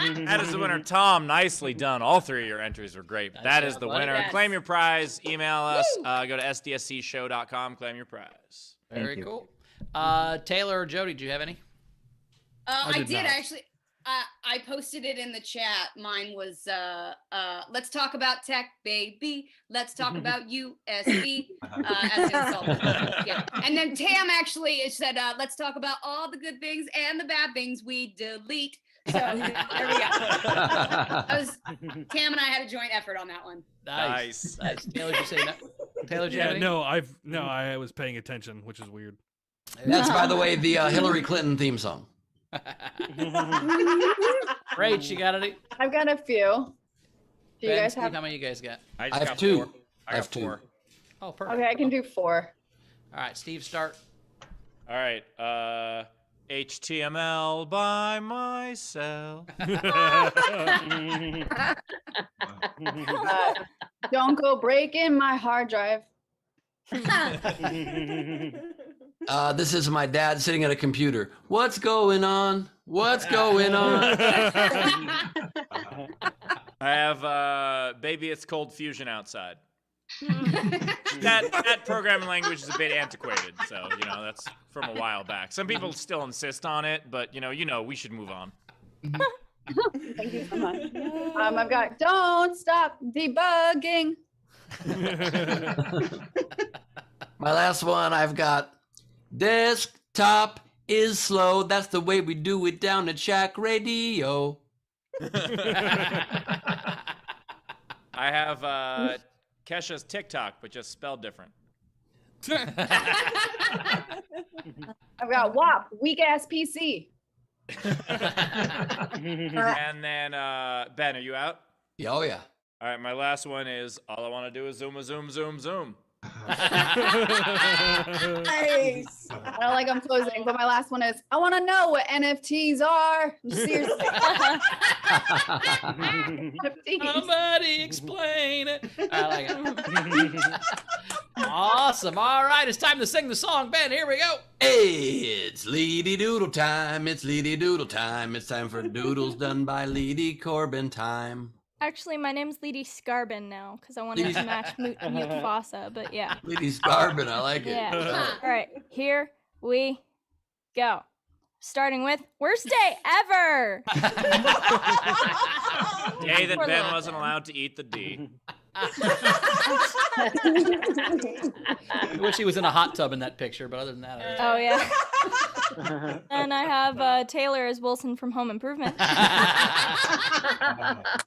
winner. That is the winner. Tom, nicely done. All three of your entries were great. But that is the winner. Yes. Claim your prize. Email us. Go to sdscshow.com. Claim your prize. Very cool. Taylor or Jody, do you have any? I did actually. I posted it in the chat. Mine was let's talk about tech, baby. Let's talk about USB. As an insult. Yeah. And then Tam actually said, let's talk about all the good things and the bad things we delete. So there we go. Tam and I had a joint effort on that one. Nice. Taylor, did you say that? Taylor, did you have any? I was paying attention, which is weird. That's, by the way, the Hillary Clinton theme song. Rach, you got any? I've got a few. Do you Ben, guys Steve, have? how many you guys got? I have two. I have two. Oh, perfect. Okay, I can do 4. All right, Steve, start. All right. HTML by myself. Don't go breaking my hard drive. This is my dad sitting at a computer. What's going on? What's going on? I have Baby It's Cold Fusion Outside. that programming language is a bit antiquated, so that's from a while back. Some people still insist on it, but we should move on. Thank you so much. I've got Don't Stop Debugging. My last one, I've got Desktop is slow. That's the way we do it down at Shack Radio. I have Kesha's TikTok, but just spelled different. I've got WAP, weak ass PC. And then Ben, are you out? Oh yeah. All right, my last one is All I Want to Do Is Zoom, zoom, zoom, zoom. Nice. I don't like I'm closing, but my last one is I want to know what NFTs are. Seriously. NFTs. Somebody explain it. I like it. Awesome. All right, it's time to sing the song. Ben, here we go. Hey, it's Leedy Doodle time. It's Leedy Doodle time. It's time for doodles done by Leedy Corbin time. Actually, my name's Leedy Scarbin now because I wanted to match Mufasa, but yeah. Leedy Scarbin, I like it. Yeah. All right, here we go. Starting with worst day ever. Day that Poor Ben little wasn't allowed to eat the D. I wish he was in a hot tub in that picture, but other than that. Oh yeah. And I have Taylor as Wilson from Home Improvement.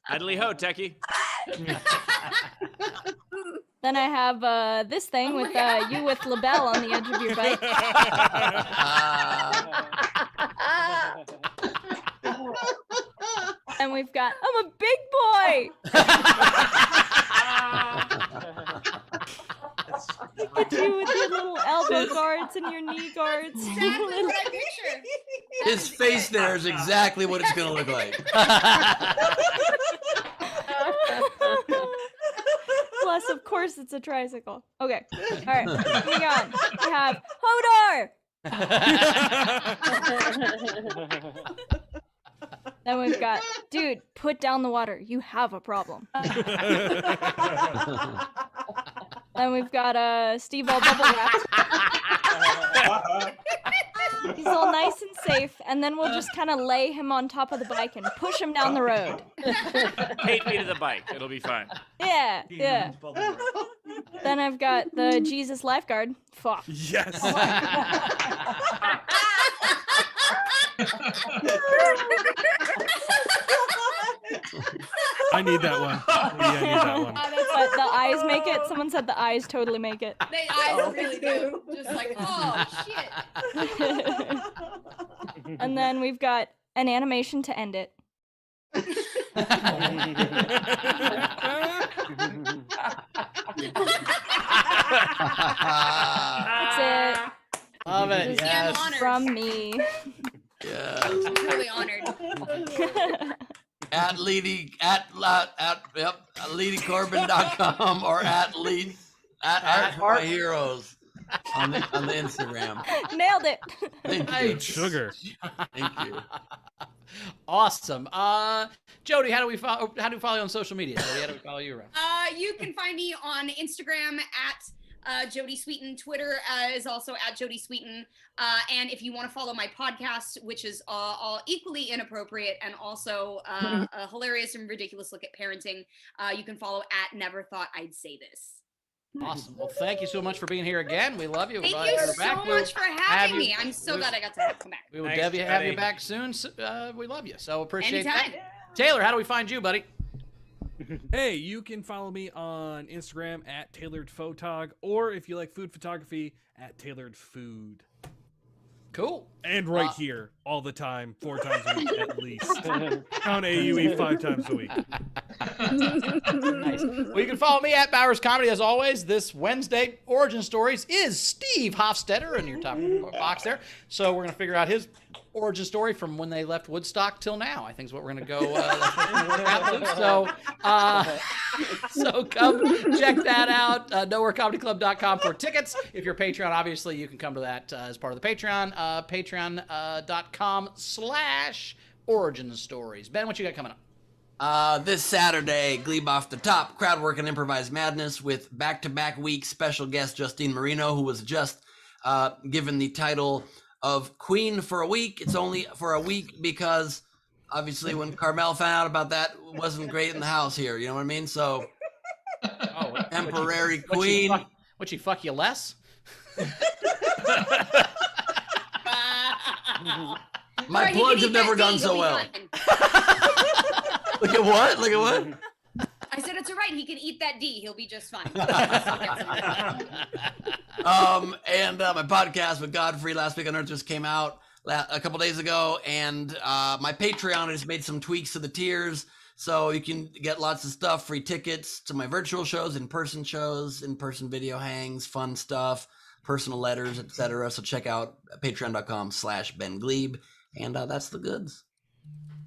Idly ho, Techie. Then I have this thing with you with LaBelle on the edge of your bike. And we've got I'm a big boy. Look at you with your little elbow guards and your knee guards. Exactly what I pictured. His face there is exactly what it's gonna look like. Plus, of course, it's a tricycle. Okay. All right. Moving on. We have Hodor. Then we've got, dude, put down the water. You have a problem. Then we've got Steve all bubble wrapped. He's all nice and safe, and then we'll just kind of lay him on top of the bike and push him down the road. 8 feet of the bike. It'll be fine. Yeah, yeah. Then I've got the Jesus lifeguard. Fuck. Yes. I need that one. Yeah, I need that one. But the eyes make it. Someone said the eyes totally make it. They eyes really do. Just like, oh shit. And then we've got an animation to end it. That's it. Love it. This is Yes. from me. Yes. I'm really honored. At LeedyCorbin.com or at Art for My Heroes on the Instagram. Nailed it. Thank you. Sugar. Thank you. Awesome. Jodie, how do we follow you on social media? Jodie, how do we follow you around? You can find me on Instagram at Jodie Sweetin. Twitter is also at Jodie Sweetin. And if you want to follow my podcast, which is all equally inappropriate and also a hilarious and ridiculous look at parenting, you can follow at Never Thought I'd Say This. Awesome. Well, thank you so much for being here again. We love you. Thank We're you glad you're so back. much for having me. I'm so glad I got to come back. We will Thanks, have you Jodie. back soon. We love you. So appreciate Anytime. that. Taylor, how do we find you, buddy? Hey, you can follow me on Instagram at Tailored Photog, or if you like food photography, at Tailored Food. Cool. And right here, all the time, 4 times a week at least. On AUE 5 times a week. Nice. Well, you can follow me at Bowers Comedy as always. This Wednesday, Origin Stories is Steve Hofstetter in your top box there. So we're going to figure out his origin story from when they left Woodstock till now, I think is what we're going to go. So come check that out. NowhereComedyClub.com for tickets. If you're Patreon, obviously you can come to that as part of the Patreon. Patreon.com/Origin Stories. Ben, what you got coming up? This Saturday, Gleib Off the Top, crowd work and improvised madness with back-to-back week special guest Justine Marino, who was just given the title of Queen for a week. It's only for a week because obviously when Carmel found out about that, it wasn't great in the house here. You know what I mean? So, temporary queen. Would she fuck you less? My plugs have never gone so well. Look at what? Look at what? I said it's all right. He can eat that D. He'll be just fine. And my podcast with Godfrey Last Week on Earth just came out a couple days ago, and my Patreon has made some tweaks to the tiers. So you can get lots of stuff, free tickets to my virtual shows, in-person video hangs, fun stuff, personal letters, etc. So check out patreon.com/Ben Gleib, and that's the goods.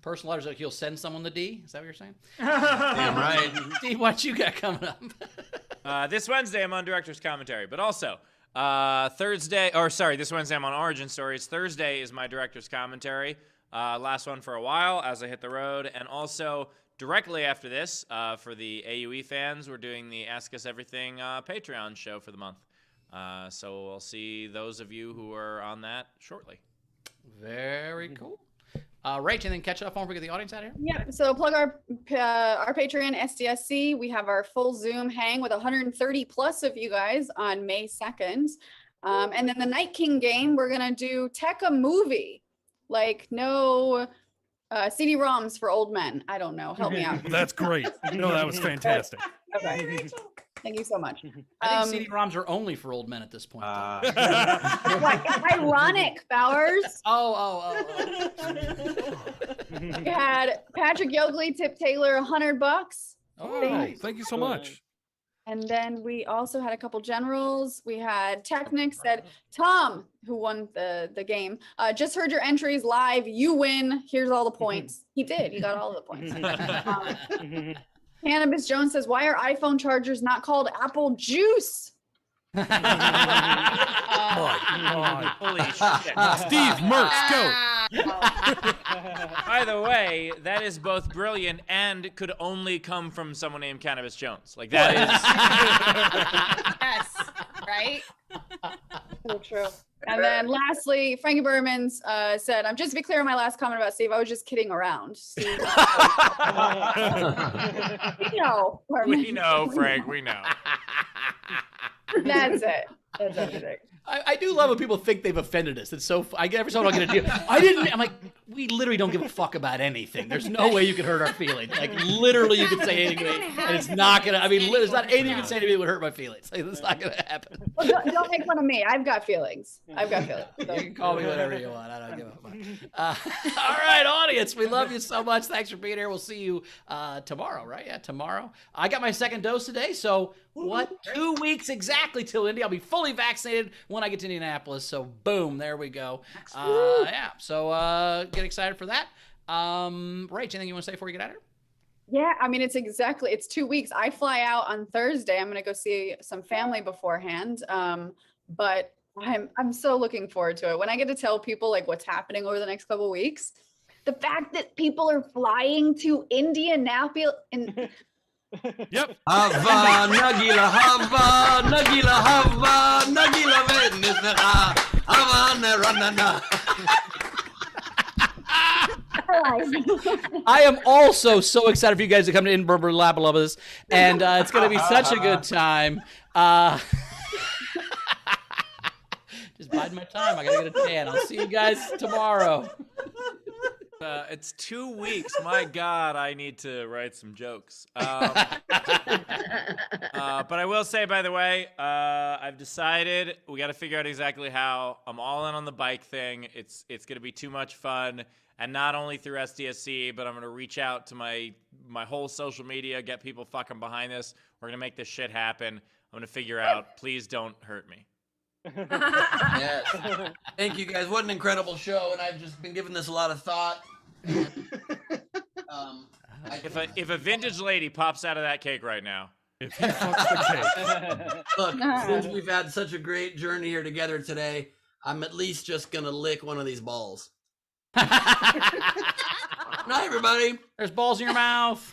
Personal letters that he'll send someone the D? Is that what you're saying? Damn right. Steve, what you got coming up? This Wednesday, I'm on Director's Commentary, but also this Wednesday, I'm on Origin Stories. Thursday is my Director's Commentary. Last one for a while as I hit the road. And also, directly after this, for the AUE fans, we're doing the Ask Us Everything Patreon show for the month. So we'll see those of you who are on that shortly. Very cool. Rach, and then catch up on we get the audience out here. Yeah, so plug our Patreon, SDSC. We have our full Zoom hang with 130 plus of you guys on May 2nd. And then the Night King game, we're going to do Tech a Movie. Like no CD-ROMs for old men. I don't know. Help me out. That's great. No, that was fantastic. Okay. Thank you so much. I think CD-ROMs are only for old men at this point. What? Ironic, Bowers. Oh. We had Patrick Yogley tip Taylor $100. Oh, thank you so much. And then we also had a couple generals. We had Technic said, Tom, who won the game, just heard your entries live. You win. Here's all the points. He did. He got all the points. Cannabis Jones says, why are iPhone chargers not called Apple Juice? Holy shit. Steve Mertz, go. By the way, that is both brilliant and could only come from someone named Cannabis Jones. Like that is. Yes, right? So true. And then lastly, Frankie Berman's said, just to be clear on my last comment about Steve, I was just kidding around. Steve. We know. We know, Frank. We know. That's it. That's everything. I do love when people think they've offended us. It's so I get every time I get a deal. I'm like, we literally don't give a fuck about anything. There's no way you can hurt our feelings. Like literally, you can say anything, to me, and it's not gonna. I mean, there's not anything you can say to me that would hurt my feelings. Like, it's not gonna happen. Well, don't make fun of me. I've got feelings. So. You can call me whatever you want. I don't give a fuck. All right, audience, we love you so much. Thanks for being here. We'll see you tomorrow, right? Yeah, tomorrow. I got my second dose today, so 2 weeks exactly till Indy. I'll be fully vaccinated when I get to Indianapolis. So boom, there we go. Yeah, so get excited for that. Rach, anything you want to say before we get out of here? Yeah, I mean, it's 2 weeks. I fly out on Thursday. I'm going to go see some family beforehand. But I'm so looking forward to it. When I get to tell people like what's happening over the next couple of weeks, the fact that people are flying to Indianapolis and Yep. Hava, Nagila, Hava, Nagila, Hava, Nagila, Venezuela, Hava, Ranana. I am also so excited for you guys to come to Edinburgh Labalubas, and it's going to be such a good time. Just biding my time. I got to get a tan. I'll see you guys tomorrow. It's 2 weeks. My God, I need to write some jokes. But I will say, by the way, I've decided we got to figure out exactly how. I'm all in on the bike thing. It's going to be too much fun, and not only through SDSC, but I'm going to reach out to my whole social media, get people fucking behind this. We're going to make this shit happen. I'm going to figure out. Please don't hurt me. Yes. Thank you guys. What an incredible show, and I've just been giving this a lot of thought. If a vintage lady pops out of that cake right now, if he fucks the cake. Look, since we've had such a great journey here together today, I'm at least just gonna lick one of these balls. Night, everybody. There's balls in your mouth.